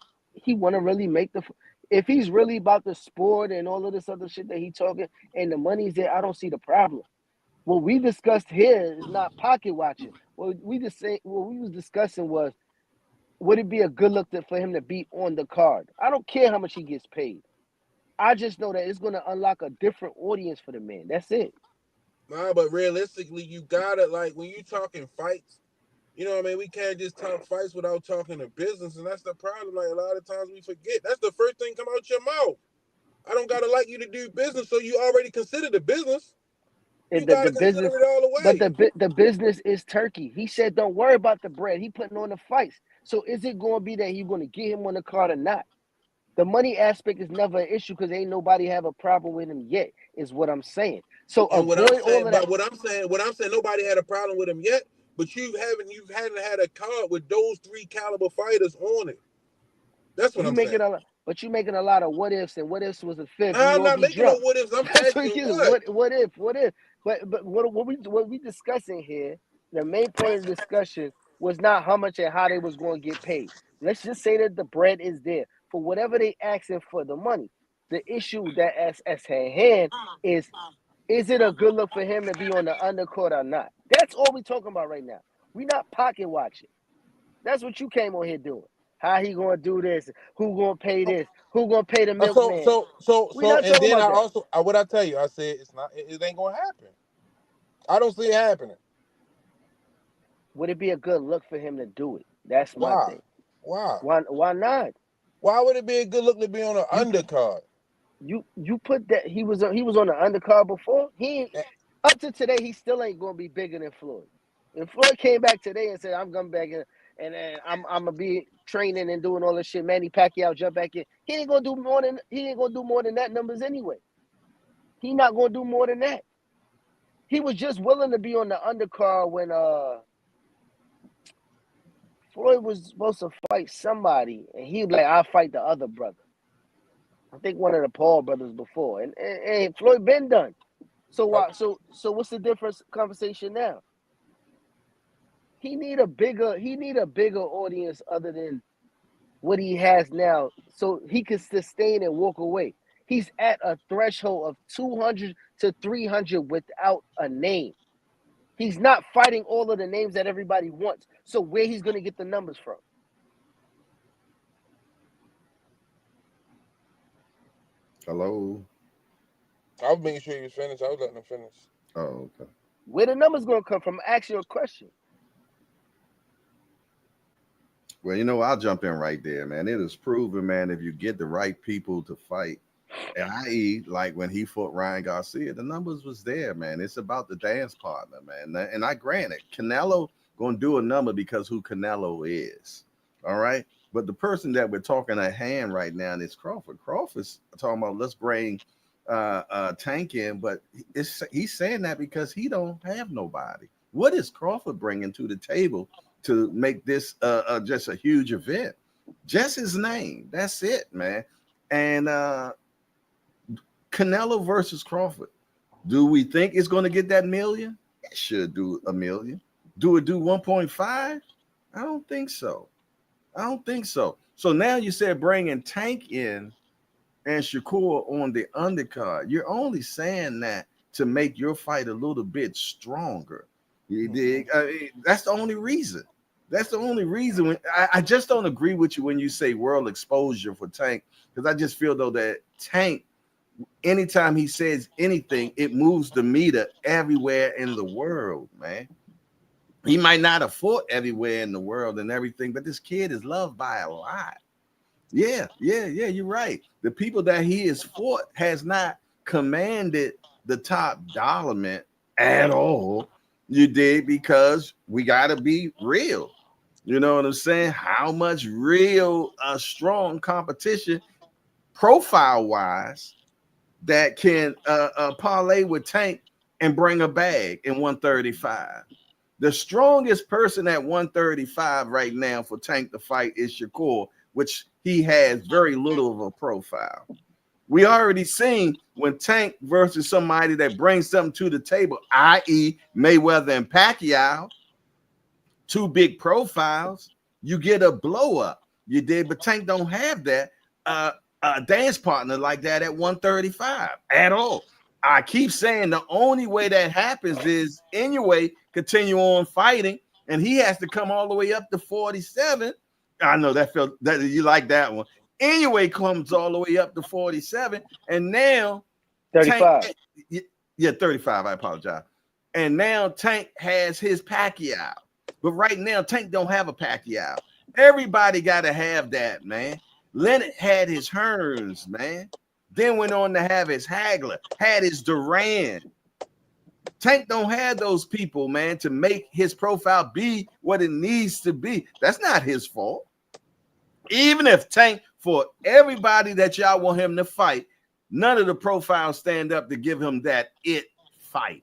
he want to really make the. If he's really about the sport and all of this other shit that he talking, and the money's there, I don't see the problem. What we discussed here is not pocket watching. What we was discussing was, would it be a good look for him to be on the card? I don't care how much he gets paid. I just know that it's going to unlock a different audience for the man. That's it. Nah, but realistically, you gotta, like, when you talking fights, you know what I mean? We can't just talk fights without talking to business, and that's the problem. Like, a lot of times we forget. That's the first thing come out your mouth. I don't gotta like you to do business, so you already consider the business. You The gotta consider business, it all the but way. the business is turkey. He said, "Don't worry about the bread." He putting on the fights. So is it going to be that he's going to get him on the card or not? The money aspect is never an issue because ain't nobody have a problem with him yet. Is what I'm saying. So And what I'm avoid all saying, of that. what I'm saying, nobody had a problem with him yet. But you hadn't had a card with those 3 caliber fighters on it. That's what You I'm saying. making a lot, but you making a lot of what ifs, and what ifs was a fifth. Nah, We I'm all not be making no drunk. what ifs. I'm That's what asking it is. what. What if? But what we discussing here, the main point of the discussion was not how much and how they was going to get paid. Let's just say that the bread is there for whatever they asking for the money. The issue that as at hand is it a good look for him to be on the undercard or not? That's all we talking about right now. We not pocket watching. That's what you came on here doing. How he gonna do this? Who gonna pay this? Who gonna pay the milkman? We not And talking then I about that. also, what I tell you, I said it's not, it ain't gonna happen. I don't see it happening. Would it be a good look for him to do it? That's my Why? thing. Why? Why not? Why would it be a good look to be on an You undercard? you put that he was on the undercard before. Up to today he still ain't gonna be bigger than Floyd. If Floyd came back today and said I'm coming back in and I'm gonna be training and doing all this shit, Manny Pacquiao jump back in. He ain't gonna do more than that numbers anyway. He not gonna do more than that. He was just willing to be on the undercard when Floyd was supposed to fight somebody, and he was like, "I'll fight the other brother." I think one of the Paul brothers before, and Floyd been done. So I, why? So what's the difference? Conversation now. He need a bigger audience other than what he has now, so he can sustain and walk away. He's at a threshold of 200 to 300 without a name. He's not fighting all of the names that everybody wants. So where he's going to get the numbers from? Hello. I was making sure he was finished. I was letting him finish. Oh, okay. Where the numbers going to come from? Ask you a question. Well, I'll jump in right there, man. It is proven, man, if you get the right people to fight, i.e., like when he fought Ryan Garcia, the numbers was there, man. It's about the dance partner, man. And I grant it, Canelo gonna do a number because who Canelo is. All right. But the person that we're talking at hand right now is Crawford. Crawford's talking about let's bring Tank in, but he's saying that because he don't have nobody. What is Crawford bringing to the table to make this just a huge event? Just his name. That's it, man. And Canelo versus Crawford. Do we think it's going to get that million? It should do a million. Do it do 1.5? I don't think so. I don't think so. So now you said bringing Tank in and Shakur on the undercard. You're only saying that to make your fight a little bit stronger. You dig? That's the only reason. That's the only reason. I just don't agree with you when you say world exposure for Tank, because I just feel though that Tank, anytime he says anything, it moves the meter everywhere in the world, man. He might not have fought everywhere in the world and everything, but this kid is loved by a lot. Yeah, you're right. The people that he has fought has not commanded the top dollar at all. You did, because we got to be real. You know what I'm saying? How much real strong competition profile wise that can parlay with Tank and bring a bag in 135. The strongest person at 135 right now for Tank to fight is Shakur, which he has very little of a profile. We already seen when Tank versus somebody that brings something to the table, i.e. Mayweather and Pacquiao, two big profiles, you get a blow up. You did, but Tank don't have that dance partner like that at 135 at all. I keep saying the only way that happens is Inoue continue on fighting, and he has to come all the way up to 47. I know that felt that you like that one. Inoue comes all the way up to 47, and now 35. Tank, yeah, 35. I apologize. And now Tank has his Pacquiao, but right now Tank don't have a Pacquiao. Everybody got to have that, man. Leonard had his Hearns, man. Then went on to have his Hagler, had his Duran. Tank don't have those people, man, to make his profile be what it needs to be. That's not his fault. Even if Tank, for everybody that y'all want him to fight, none of the profiles stand up to give him that it fight.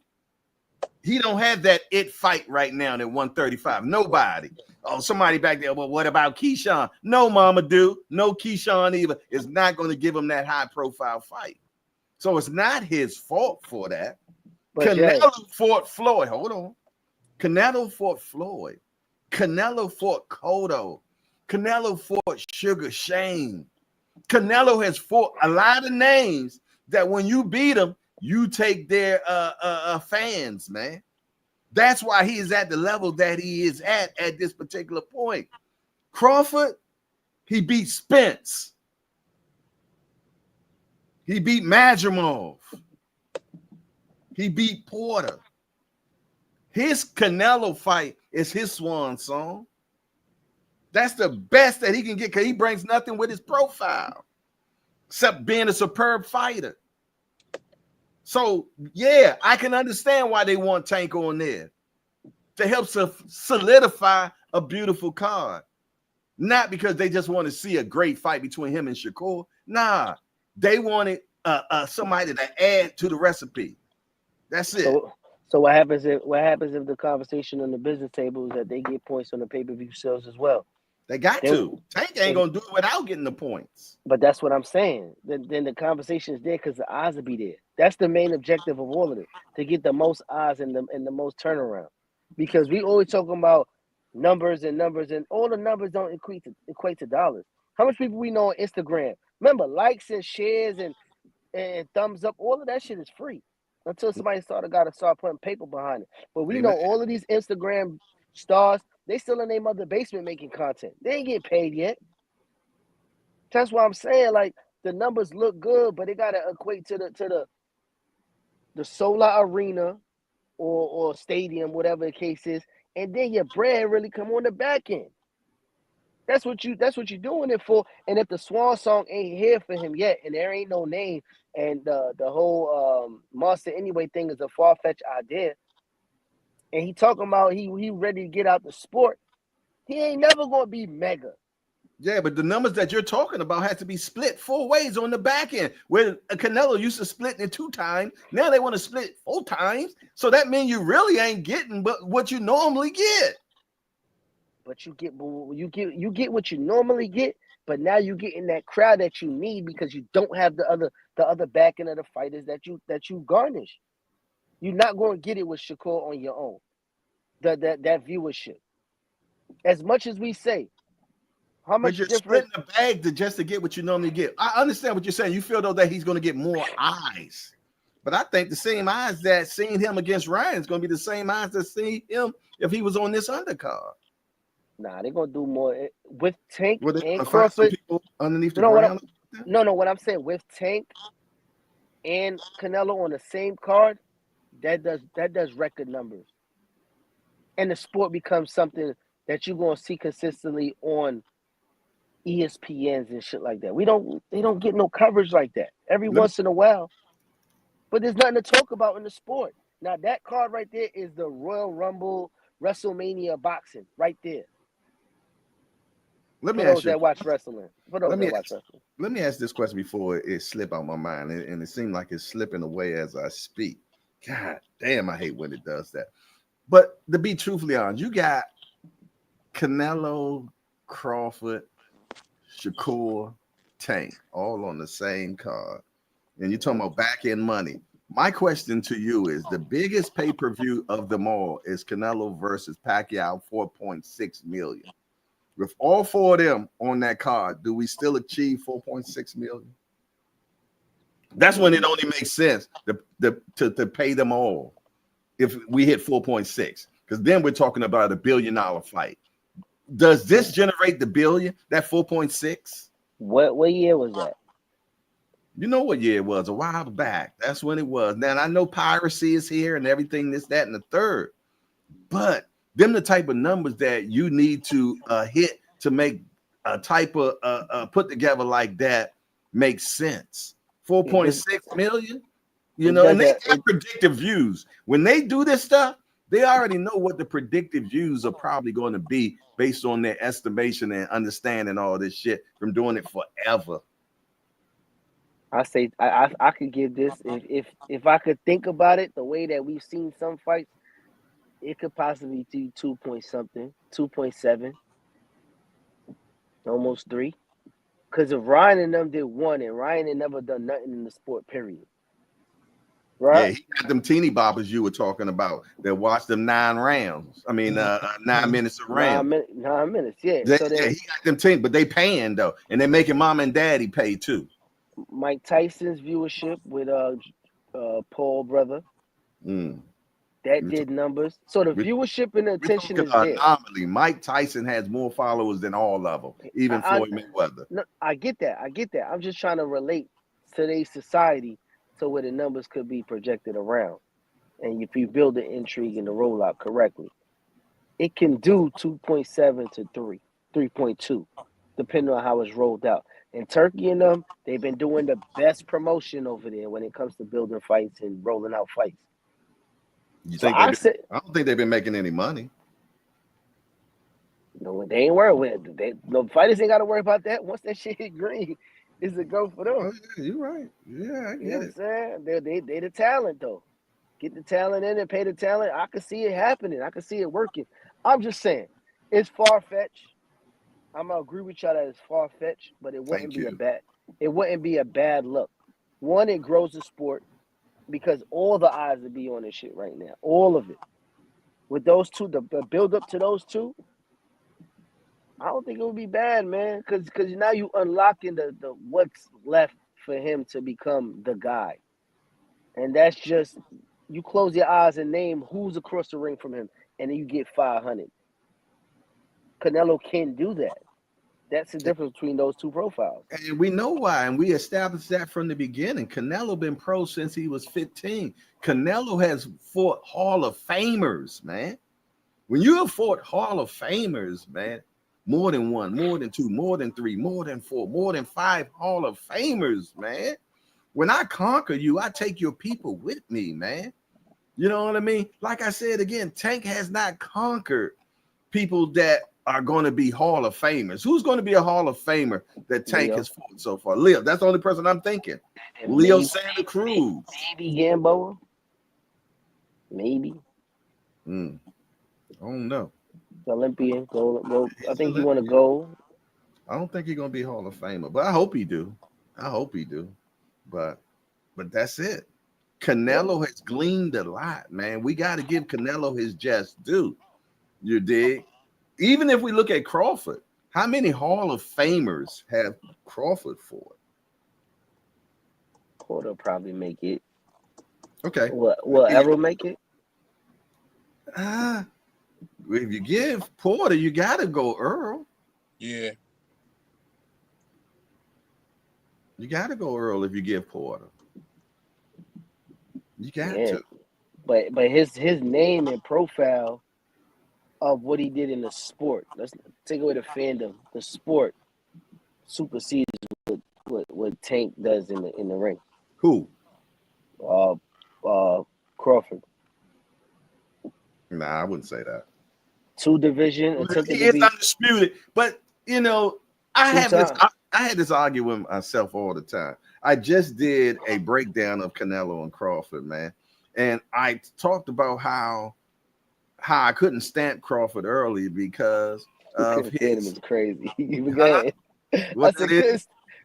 He don't have that it fight right now at 135. Nobody. Oh, somebody back there. Well, what about Keyshawn? No, Mama do. No, Keyshawn either is not going to give him that high profile fight. So it's not his fault for that. But Canelo fought Floyd. Hold on. Canelo fought Floyd. Canelo fought Cotto. Canelo fought Sugar Shane. Canelo has fought a lot of names that when you beat them, you take their fans, man. That's why he is at the level that he is at this particular point. Crawford, he beat Spence. He beat Madrimov. He beat Porter. His Canelo fight is his swan song. That's the best that he can get because he brings nothing with his profile except being a superb fighter. So, yeah, I can understand why they want Tank on there to help solidify a beautiful card. Not because they just want to see a great fight between him and Shakur. Nah, they wanted somebody to add to the recipe. That's it. So what happens if the conversation on the business table is that they get points on the pay-per-view sales as well? They got to. Tank ain't going to do it without getting the points. But that's what I'm saying. Then the conversation is there because the odds will be there. That's the main objective of all of it, to get the most odds and the most turnaround. Because we always talking about numbers, and all the numbers don't equate to dollars. How much people we know on Instagram? Remember, likes and shares and thumbs up, all of that shit is free until somebody got to start putting paper behind it. But we know all of these Instagram stars, they still in their mother basement making content. They ain't getting paid yet. That's why I'm saying, like, the numbers look good, but they gotta equate to the Solar Arena or stadium, whatever the case is, and then your brand really come on the back end. That's what you're doing it for. And if the Swan song ain't here for him yet, and there ain't no name, and the whole Monster Anyway thing is a far-fetched idea, and he talking about he ready to get out the sport, he ain't never gonna be mega. Yeah, but the numbers that you're talking about had to be split 4 ways on the back end. Where Canelo used to split it 2 times, now they want to split 4 times. So that means you really ain't getting but what you normally get. But you get what you normally get, but now you get in that crowd that you need because you don't have the other back end of the fighters that you garnish. You're not going to get it with Shakur on your own. That viewership. As much as we say, how much but you're different? splitting the bag just to get what you normally get. I understand what you're saying. You feel though that he's going to get more eyes, but I think the same eyes that seen him against Ryan is going to be the same eyes that see him if he was on this undercard. Nah, they're gonna do more with Tank and Crawford. People underneath the ground. No. What I'm saying with Tank and Canelo on the same card, that does record numbers, and the sport becomes something that you're gonna see consistently on ESPNs and shit like that. They don't get no coverage like that every once in a while, but there's nothing to talk about in the sport. Now that card right there is the Royal Rumble WrestleMania boxing right there. Let me ask you. Watch wrestling. Let me ask this question before it slip out my mind, and it seems like it's slipping away as I speak. God damn, I hate when it does that. But to be truthfully honest, you got Canelo, Crawford, Shakur, Tank, all on the same card, and you're talking about back end money. My question to you is: the biggest pay-per-view of them all is Canelo versus Pacquiao, 4.6 million. With all 4 of them on that card, do we still achieve 4.6 million? That's when it only makes sense to pay them all if we hit 4.6, because then we're talking about $1 billion fight. Does this generate the billion? That 4.6? What year was that? You know what year it was? A while back. That's when it was. Now I know piracy is here and everything, this, that, and the third. But them the type of numbers that you need to hit to make a type of put together like that makes sense. 4.6 million, you know, and they got predictive views. When they do this stuff, they already know what the predictive views are probably going to be based on their estimation and understanding all this shit from doing it forever. I say I could give this, if I could think about it the way that we've seen some fights, it could possibly do 2 point something, 2.7, almost 3. Because if Ryan and them did 1, and Ryan had never done nothing in the sport, period. Right? Yeah, he got them teeny boppers you were talking about that watched them 9 rounds. I mean, 9 minutes of round. 9 minutes, yeah. They, so yeah, he got them teeny, but they paying though, and they making mom and daddy pay too. Mike Tyson's viewership with Paul brother. That did numbers. So the viewership and the attention is there. Anomaly. Mike Tyson has more followers than all of them, even Floyd Mayweather. No, I get that. I'm just trying to relate today's society to where the numbers could be projected around. And if you build the intrigue and the rollout correctly, it can do 2.7 to 3.2, depending on how it's rolled out. And Turkey and them, they've been doing the best promotion over there when it comes to building fights and rolling out fights. You think I don't think they've been making any money. No, they ain't worried with it. The fighters ain't got to worry about that. Once that shit hit green, it's a go for them. Oh, yeah, you're right. Yeah, I get it. You know what I'm saying? They the talent, though. Get the talent in and pay the talent. I can see it happening. I can see it working. I'm just saying, it's far-fetched. I'm going to agree with y'all that it's far-fetched, but it wouldn't be a bad look. One, it grows the sport, because all the eyes would be on this shit right now. All of it. With those two, the build up to those two, I don't think it would be bad, man. Because now you unlocking the what's left for him to become the guy. And that's just, you close your eyes and name who's across the ring from him, and then you get 500. Canelo can do that. That's the difference between those two profiles. And we know why, and we established that from the beginning. Canelo been pro since he was 15. Canelo has fought Hall of Famers, man. When you have fought Hall of Famers, man, more than 1, more than 2, more than 3, more than 4, more than 5 Hall of Famers, man. When I conquer you, I take your people with me, man. You know what I mean? Like I said again, Tank has not conquered people that are going to be Hall of Famers. Who's going to be a Hall of Famer that Tank has fought so far? Leo. That's the only person I'm thinking. And Leo Santa Cruz. Maybe Gamboa. Maybe. I don't know. Olympian. Go. I think he want to go. I don't think he's going to be Hall of Famer, but I hope he do. But that's it. Canelo has gleaned a lot, man. We got to give Canelo his just due. You dig? Even if we look at Crawford, how many Hall of Famers have Crawford fought? Porter probably make it. Okay. Will Errol make it? If you give Porter, you got to go Earl. Yeah. You got to go Earl if you give Porter. You got to. But his name and profile of what he did in the sport. Let's take away the fandom. The sport supersedes what Tank does in the ring. Who? Crawford. Nah, I wouldn't say that. 2 division. It's undisputed. But you know, I had this argument with myself all the time. I just did a breakdown of Canelo and Crawford, man, and I talked about how I couldn't stamp Crawford early because of his. Stand him is crazy. I said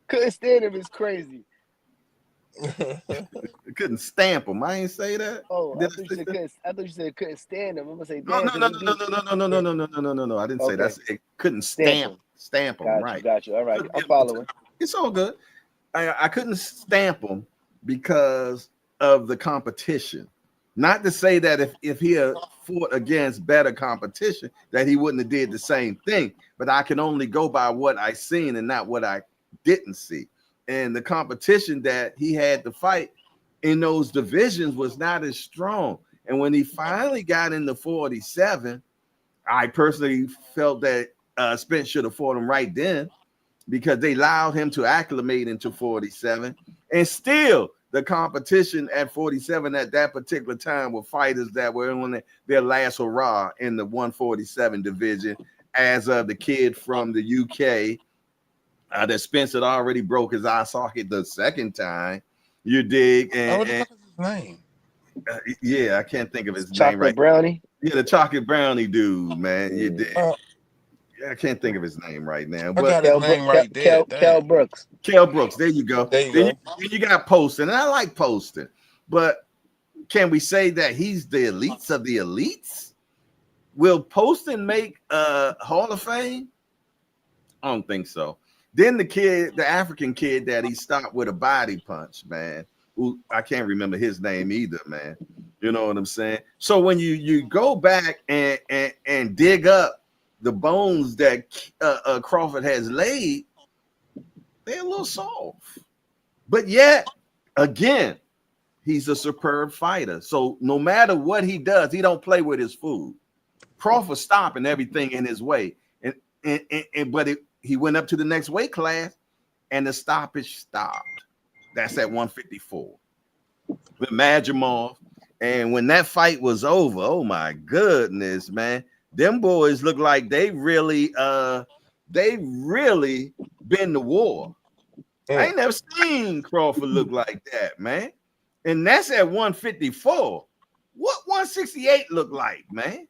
couldn't stand him is crazy. Couldn't stamp him. I ain't say that. Oh, Did I say that? I thought you said couldn't stand him. I'm gonna say, No, damn, no, did no, he no, do no, no, no, no, no, no, no, no, no, no. I didn't say that. I okay? said it couldn't Stamp him. stamp him, right? Got you. All right, I'm Yeah, following. it's all good. I couldn't stamp him because of the competition. Not to say that if he had fought against better competition, that he wouldn't have did the same thing. But I can only go by what I seen and not what I didn't see. And the competition that he had to fight in those divisions was not as strong. And when he finally got into 47, I personally felt that Spence should have fought him right then, because they allowed him to acclimate into 47. And still, the competition at 47 at that particular time were fighters that were on their last hurrah in the 147 division, as of the kid from the UK that Spence had already broke his eye socket the second time. You dig? Oh, what the fuck is his name? Yeah, I can't think of his name Chocolate right. brownie. Yeah, the chocolate brownie dude, man. You Yeah. dig? I can't think of his name right now, I but got his name right there. Kel Brooks. Kel Brooks. There you go. There you Then go. you got Poston, and I like Poston, but can we say that he's the elites of the elites? Will Poston make Hall of Fame? I don't think so. Then the African kid that he stopped with a body punch, man. Who I can't remember his name either, man. You know what I'm saying? So when you go back and dig up the bones that Crawford has laid, they're a little soft. But yet, again, he's a superb fighter. So no matter what he does, he don't play with his food. Crawford stopping everything in his way, but he went up to the next weight class, and the stoppage stopped. That's at 154 with Majimov. And when that fight was over, oh my goodness, man, them boys look like they really been to war. I ain't never seen Crawford look like that, man. And that's at 154. What 168 look like, man?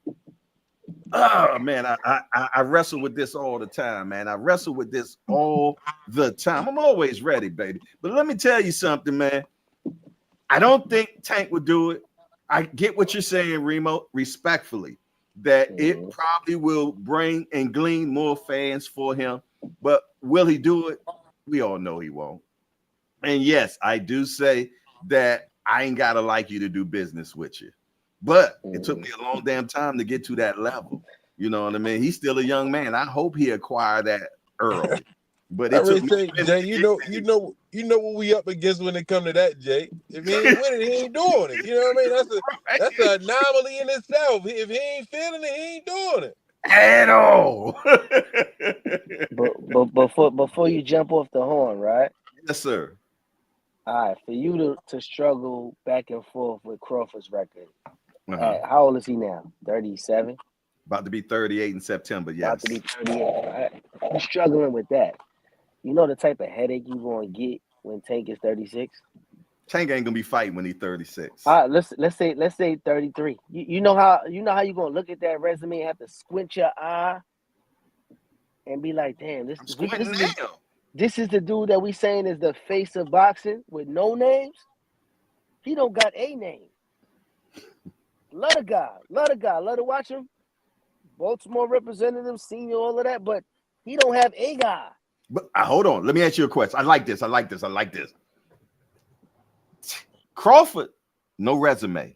Oh man, I wrestle with this all the time, man. I wrestle with this all the time. I'm always ready, baby. But let me tell you something, man. I don't think Tank would do it. I get what you're saying, Remo, respectfully, that it probably will bring and glean more fans for him. But will he do it? We all know he won't. And yes, I do say that I ain't gotta like you to do business with you. But it took me a long damn time to get to that level. You know what I mean? He's still a young man. I hope he acquired that early. But it took me. Jay, you know what we up against when it come to that, Jay. If he ain't with it, he ain't doing it. You know what I mean? That's an anomaly in itself. If he ain't feeling it, he ain't doing it at all. But before you jump off the horn, right? Yes, sir. All right, for you to struggle back and forth with Crawford's record. How old is he now? 37? About to be 38 in September, yes. About to be 38, right? You're struggling with that. You know the type of headache you're going to get when Tank is 36? Tank ain't going to be fighting when he's 36. All right, let's say 33. You know how you're going to look at that resume and have to squint your eye and be like, damn, this is the dude that we saying is the face of boxing with no names. He don't got a name. Love the guy. Love to watch him. Baltimore representative, senior, all of that, but he don't have a guy. But hold on. Let me ask you a question. I like this. Crawford, no resume.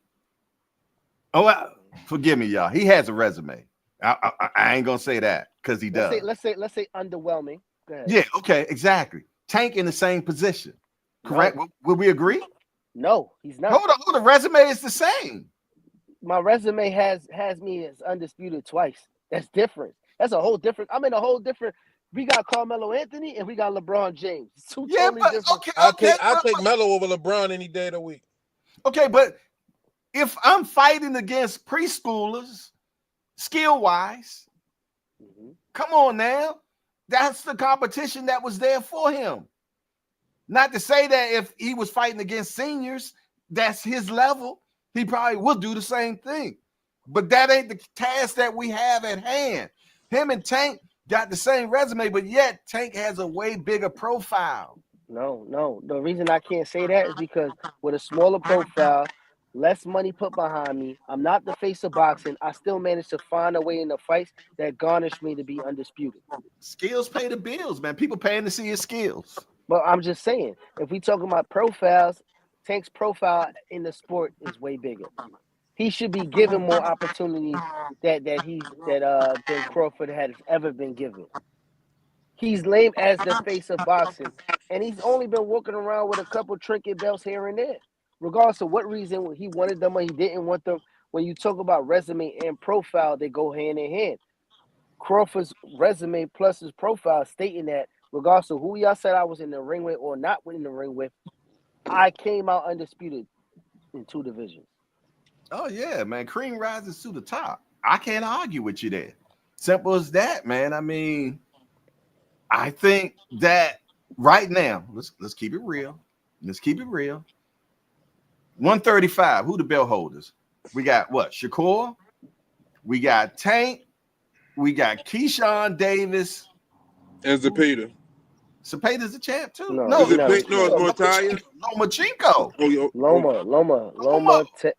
Oh, forgive me, y'all. He has a resume. I ain't gonna say that because he does. Let's say underwhelming. Go ahead. Yeah. Okay. Exactly. Tank in the same position. Correct. No. Will we agree? No, he's not. Hold on. The resume is the same. My resume has me as undisputed twice. That's different. That's a whole different. I'm in a whole different. We got Carmelo Anthony and we got LeBron James. It's two totally different. Okay, I'll take Melo over LeBron any day of the week. Okay, but if I'm fighting against preschoolers, skill-wise, come on now. That's the competition that was there for him. Not to say that if he was fighting against seniors, that's his level. He probably will do the same thing. But that ain't the task that we have at hand. Him and Tank got the same resume, but yet Tank has a way bigger profile. No. The reason I can't say that is because with a smaller profile, less money put behind me, I'm not the face of boxing. I still managed to find a way in the fights that garnished me to be undisputed. Skills pay the bills, man. People paying to see his skills. But I'm just saying, if we talking about profiles, Tank's profile in the sport is way bigger. He should be given more opportunities than Crawford has ever been given. He's named as the face of boxing, and he's only been walking around with a couple trinket belts here and there. Regardless of what reason he wanted them or he didn't want them, when you talk about resume and profile, they go hand in hand. Crawford's resume plus his profile stating that regardless of who y'all said I was in the ring with or not in the ring with, I came out undisputed in 2 divisions. Oh yeah, man. Cream rises to the top. I can't argue with you there. Simple as that, man. I mean, I think that right now, let's keep it real. Let's keep it real. 135. Who the belt holders? We got what? Shakur. We got Tank. We got Keyshawn Davis. And Zepeda. Zepeda's the champ too. No, Is it Pink? No, it's Montoya. Lomachenko.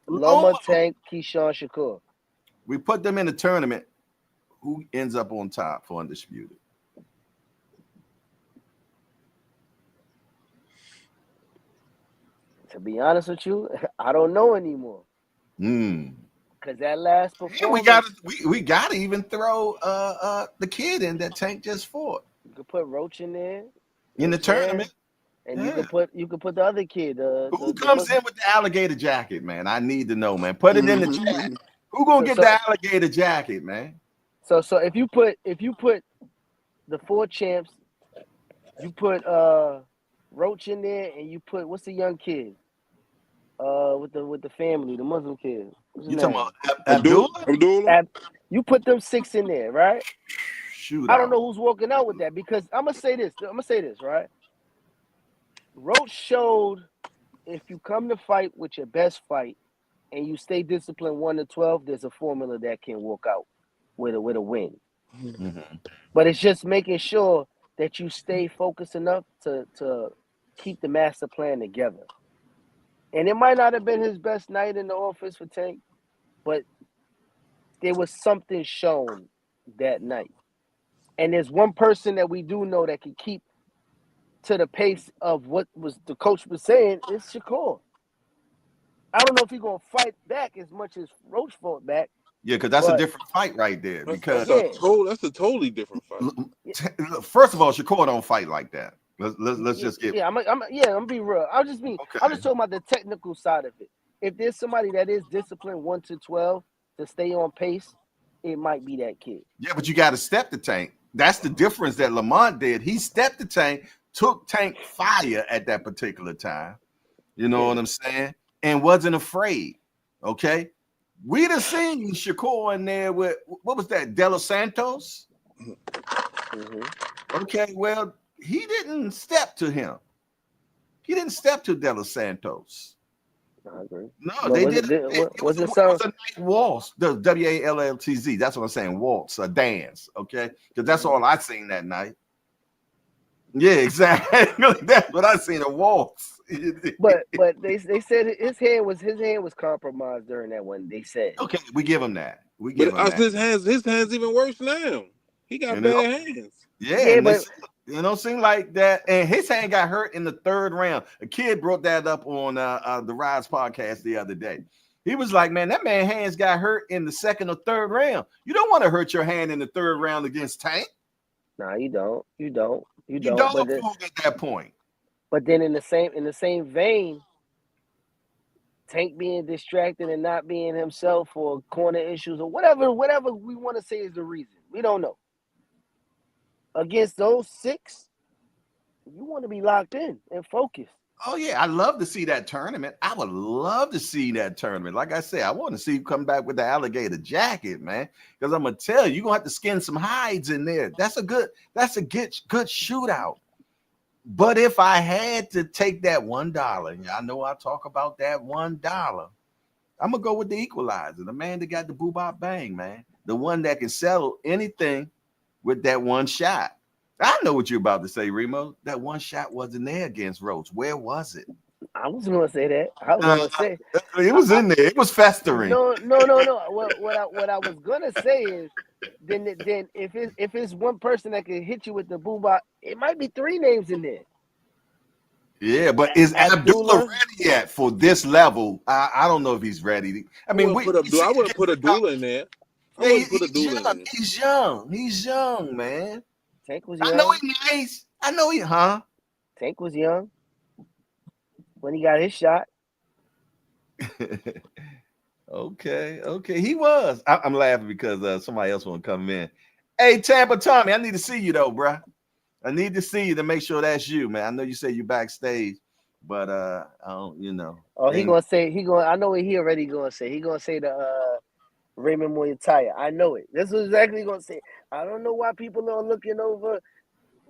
Loma, Tank, Keyshawn, Shakur. We put them in the tournament. Who ends up on top for undisputed? To be honest with you, I don't know anymore. Because that last performance, we gotta even throw the kid in that Tank just fought. You could put Roach in there in the tournament, and you could put the other kid. Who comes in with the alligator jacket, man? I need to know, man. Put it in the chat. Who gonna get the alligator jacket, man? So if you put the 4 champs, you put Roach in there, and you put what's the young kid? With the family, the Muslim kid. You talking about Abdullah? You put them 6 in there, right? Shoot, I don't know who's walking out with that because I'm gonna say this, right? Roach showed if you come to fight with your best fight and you stay disciplined 1 to 12, there's a formula that can walk out with a win. Mm-hmm. But it's just making sure that you stay focused enough to keep the master plan together. And it might not have been his best night in the office for Tank, but there was something shown that night. And there's one person that we do know that can keep to the pace of what was the coach was saying is Shakur. I don't know if he's going to fight back as much as Roach fought back. Yeah, because that's a different fight right there. Because that's a totally different fight. First of all, Shakur don't fight like that. Let's just get. I'm gonna be real. I'm just talking about the technical side of it. If there's somebody that is disciplined 1 to 12 to stay on pace, it might be that kid. Yeah, but you got to step the Tank. That's the difference that Lamont did. He stepped the Tank, took Tank fire at that particular time. You know what I'm saying? And wasn't afraid. Okay. We'd have seen Shakur in there with what was that? De Los Santos. Mm-hmm. Okay, well. He didn't step to him. He didn't step to De Los Santos. I agree. No, but they did. It was a night waltz. The WALLTZ. That's what I'm saying. Waltz, a dance. Okay, because that's all I seen that night. Yeah, exactly. That's what I seen. A waltz. but they said his hand was compromised during that one. They said. Okay, we give him that. We give him that. His hands even worse now. He got bad hands. Yeah, but seem like that. And his hand got hurt in the 3rd round. A kid brought that up on the Rise podcast the other day. He was like, man, that man's hands got hurt in the 2nd or 3rd round. You don't want to hurt your hand in the 3rd round against Tank. No, you don't. You don't at that point. But then in the same vein, Tank being distracted and not being himself or corner issues or whatever we want to say is the reason. We don't know. Against those 6, you want to be locked in and focused. Oh, yeah. I love to see that tournament. I would love to see that tournament. Like I said, I want to see you come back with the alligator jacket, man. Because I'm going to tell you, you're going to have to skin some hides in there. That's a good shootout. But if I had to take that $1, and I know I talk about that $1, I'm going to go with the equalizer, the man that got the boo-bop bang, man. The one that can settle anything with that one shot. I know what you're about to say, Remo. That one shot wasn't there against Roach. Where was it? I was gonna say that. I was Uh, gonna say it was in there. It was festering. no. What I was gonna say is then if it's one person that can hit you with the boombox, it might be three names in there. Yeah, but is Abdullah Abdullah. ready yet for this level? I don't know if he's ready. I mean, we I wouldn't put Abdullah in there. I yeah, wouldn't put Abdullah in there. he's young. He's young, man. Tank was I know young. he's nice. I know he, huh? Tank was young when he got his shot. Okay. He was. I'm laughing because somebody else want to come in. Hey, Tampa Tommy, I need to see you though, bruh. I need to see you to make sure that's you, man. I know you say you backstage, but I don't, you know. Oh, he gonna say I know what he already gonna say. He gonna say the Raymond Muaytaya. I know it. This is exactly he gonna say. I don't know why people are looking over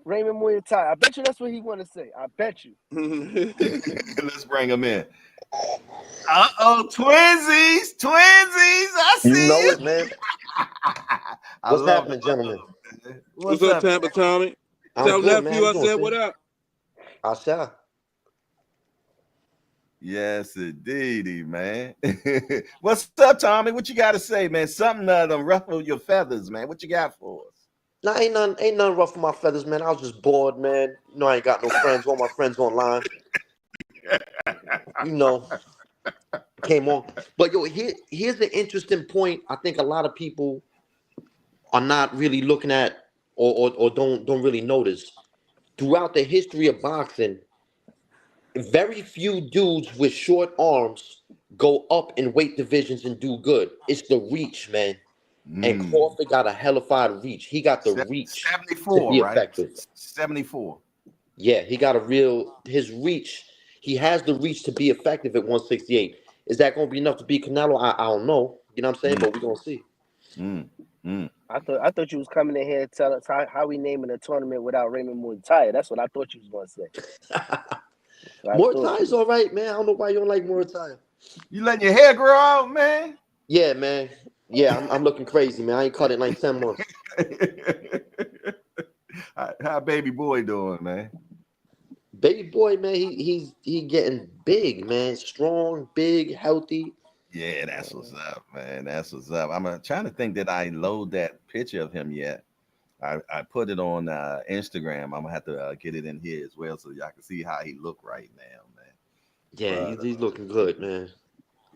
Raymond Muaytaya. I bet you that's what he want to say. I bet you. Let's bring him in. Twinsies. I see You know you. it, man. I What's love happening, it. gentlemen? What's up, Tampa Tommy? I'm Tell good, man. nephew How I you doing, said sis? what up. I shall. Yes, indeedy, man. What's up, Tommy? What you got to say, man? Something to ruffle your feathers, man. What you got for us? Nah, ain't nothing rough with my feathers, man. I was just bored, man. You know, I ain't got no friends. All my friends online. You know, came on. But yo, here's the interesting point. I think a lot of people are not really looking at or don't really notice. Throughout the history of boxing, very few dudes with short arms go up in weight divisions and do good. It's the reach, man. And Crawford got a hellified reach. He got the reach to 74, be right? effective. 74. Yeah, he got his reach. He has the reach to be effective at 168. Is that going to be enough to beat Canelo? I don't know. You know what I'm saying? But we're going to see. I thought you was coming in here to tell us how we naming a tournament without Raymond Muaytaya. That's what I thought you was gonna say. Muay is all right, man. I don't know why you don't like Muay Thai. You letting your hair grow out, man? Yeah, man. Yeah, I'm looking crazy, man. I ain't cut it in like 10 months. How baby boy doing, man? Baby boy, man, he getting big, man. Strong, big, healthy. Yeah, that's what's up, man. That's what's up. I'm trying to think that I load that picture of him yet. I put it on Instagram. I'm gonna have to get it in here as well so y'all can see how he look right now, man. Yeah, But, he's looking good, man.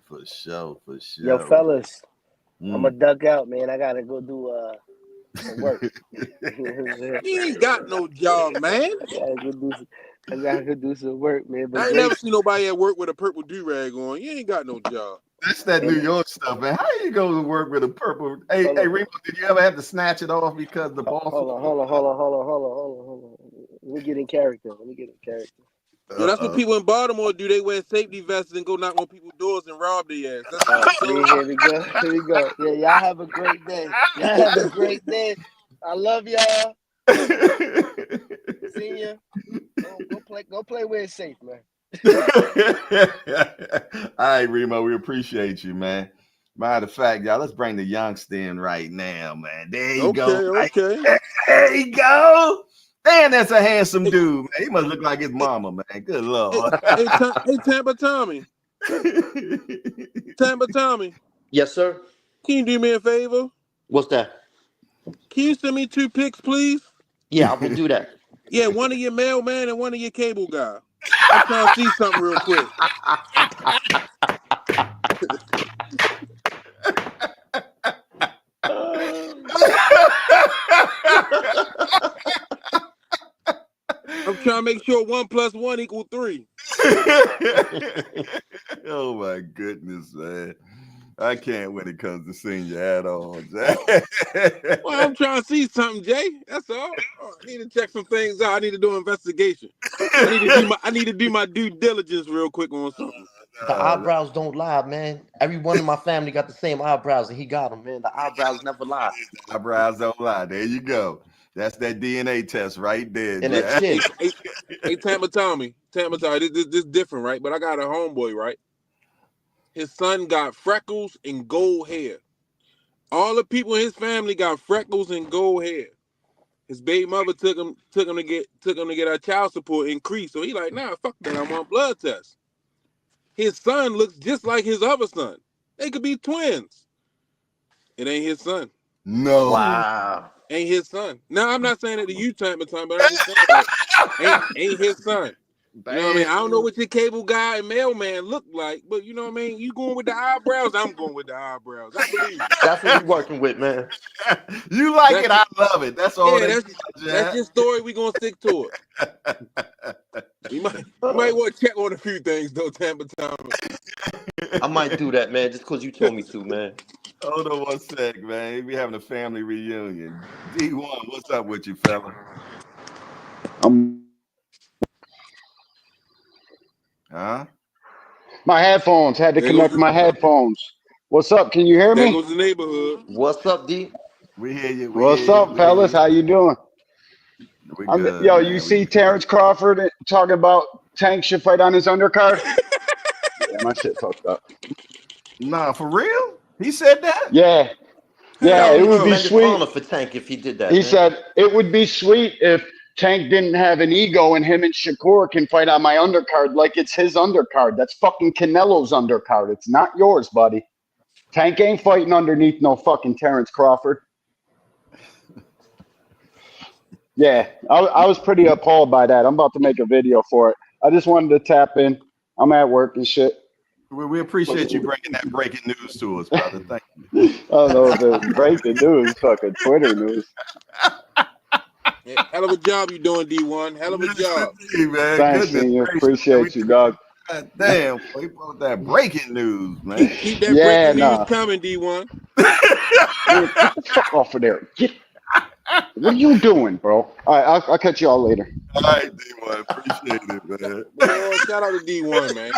for sure. Yo, fellas, I'm gonna duck out, man. I gotta go do some work. You know what I'm saying? He ain't got no job, man. I gotta go do some work, man. But I ain't great. never seen nobody at work with a purple do-rag on. You ain't got no job. That's that New York stuff, man. How you go to work with a purple? Hey, Remo, did you ever have to snatch it off because the boss? Hold on. Let me get in character. Yo, that's what people in Baltimore do. They wear safety vests and go knock on people's doors and rob their ass. That's what they do. Here we go. Yeah, y'all have a great day. I love y'all. See ya. Go play where it's safe, man. All right, Remo, we appreciate you, man. Matter of fact, y'all, let's bring the youngster in right now, man. There you go. Okay. There you go. Man, that's a handsome dude, man. He must look like his mama, man. Good Lord. Hey, Tampa Tommy. Tampa Tommy. Yes, sir. Can you do me a favor? What's that? Can you send me 2 pics, please? Yeah, I will do that. Yeah, one of your mailman and one of your cable guy. I'm trying to see something real quick. I'm trying to make sure 1 + 1 = 3. Oh my goodness, man. I can't when it comes to senior add-ons. Well, I'm trying to see something, Jay. That's all. I need to check some things out. I need to do an investigation. I need to do my due diligence real quick on something. The eyebrows don't lie, man. Everyone in my family got the same eyebrows, and he got them, man. The eyebrows never lie. Eyebrows don't lie. There you go. That's that DNA test right there. And that chin. Hey, Tampa Tommy, this different, right? But I got a homeboy, right? His son got freckles and gold hair. All the people in his family got freckles and gold hair. His baby mother took him to get our child support increased. So he like, nah, fuck that. I want blood tests. His son looks just like his other son. They could be twins. It ain't his son. No. Wow. Ain't his son. Now I'm not saying that to you time to time, but I'm just saying that ain't his son. You know what I mean? I don't know what your cable guy and mailman look like, but you know what I mean? You going with the eyebrows, I'm going with the eyebrows. I believe you. That's what we working with, man. You like That's it, I love it. That's all yeah, they that's your story. We gonna stick to it. You might want to check on a few things though, time to time. I might do that, man, just because you told me to, man. Hold on one sec, man. We having a family reunion. D1, what's up with you, fella? Huh? My headphones had to There goes connect my headphones. What's up? Can you hear there me? goes the neighborhood. What's up, D? We hear you. We hear What's you. up, We hear fellas? you. How you doing? We good, Yo, you man. We see good. Terrence Crawford talking about Tank should fight on his undercard? Yeah, my shit fucked up. Nah, for real? He said that? Yeah, That yeah, would it be would be tremendous sweet. honor for Tank if he did that, He man. said it would be sweet if Tank didn't have an ego and him and Shakur can fight on my undercard like it's his undercard. That's fucking Canelo's undercard. It's not yours, buddy. Tank ain't fighting underneath no fucking Terrence Crawford. Yeah, I was pretty appalled by that. I'm about to make a video for it. I just wanted to tap in. I'm at work and shit. We appreciate you bringing that breaking news to us, brother. Thank you. I don't know if it's breaking news, fucking Twitter news. Yeah, hell of a job you doing, D1. Hell of a job. Hey, man. Thanks, Goodness senior. gracious. Appreciate you, dog. God damn, boy, he brought that breaking news, man. Keep that Yeah, breaking news nah. coming, D1. Man, get the fuck off of there. What are you doing, bro? All right, I'll catch y'all later. All right, D1. Appreciate it, man. Boy, shout out to D1, man.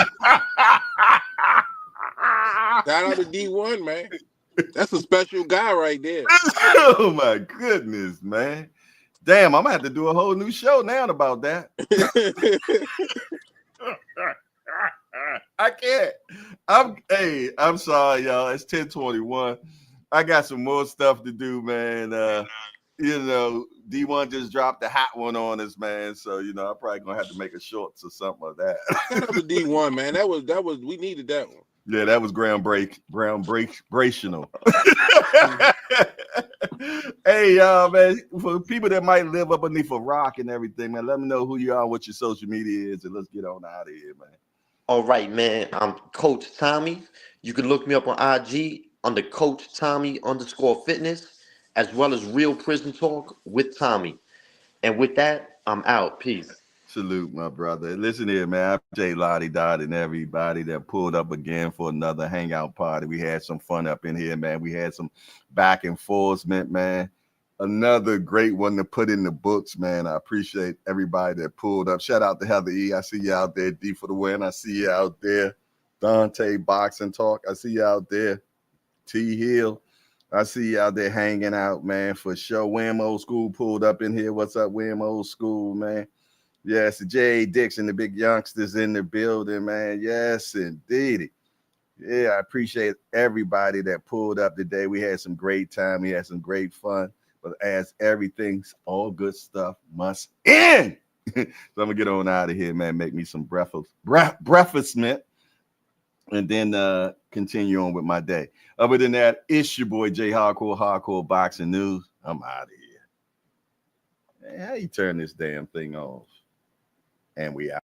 Shout out to D1, man. That's a special guy right there. Oh my goodness, man. Damn, I'm gonna have to do a whole new show now about that. I can't. I'm sorry, y'all. It's 10:21. I got some more stuff to do, man. D1 just dropped the hot one on us, man. So, I'm probably gonna have to make a shorts or something like that. Shout out to D1, man. That was we needed that one. Yeah, that was groundbreaking. Hey, y'all, man, for people that might live up beneath a rock and everything, man, let me know who you are, what your social media is, and let's get on out of here, man. All right, man. I'm Coach Tommy. You can look me up on IG under Coach Tommy _fitness, as well as Real Prison Talk with Tommy. And with that, I'm out. Peace. Salute, my brother. Listen here, man. I'm Jay Lottie Dot and everybody that pulled up again for another hangout party. We had some fun up in here, man. We had some back and forths, man. Another great one to put in the books, man. I appreciate everybody that pulled up. Shout out to Heather E. I see you out there. D for the win. I see you out there. Dante Boxing Talk. I see you out there. T Hill. I see you out there hanging out, man, for sure. Wham Old School pulled up in here. What's up, Wham Old School, man? Yes, J.A. Dixon, the big youngsters in the building, man. Yes, indeed. Yeah, I appreciate everybody that pulled up today. We had some great time. We had some great fun. But as everything's all good stuff must end. So I'm going to get on out of here, man. Make me some breakfast, and then continue on with my day. Other than that, it's your boy, Jay Hardcore Boxing News. I'm out of here. Man, how you turn this damn thing off? And we out.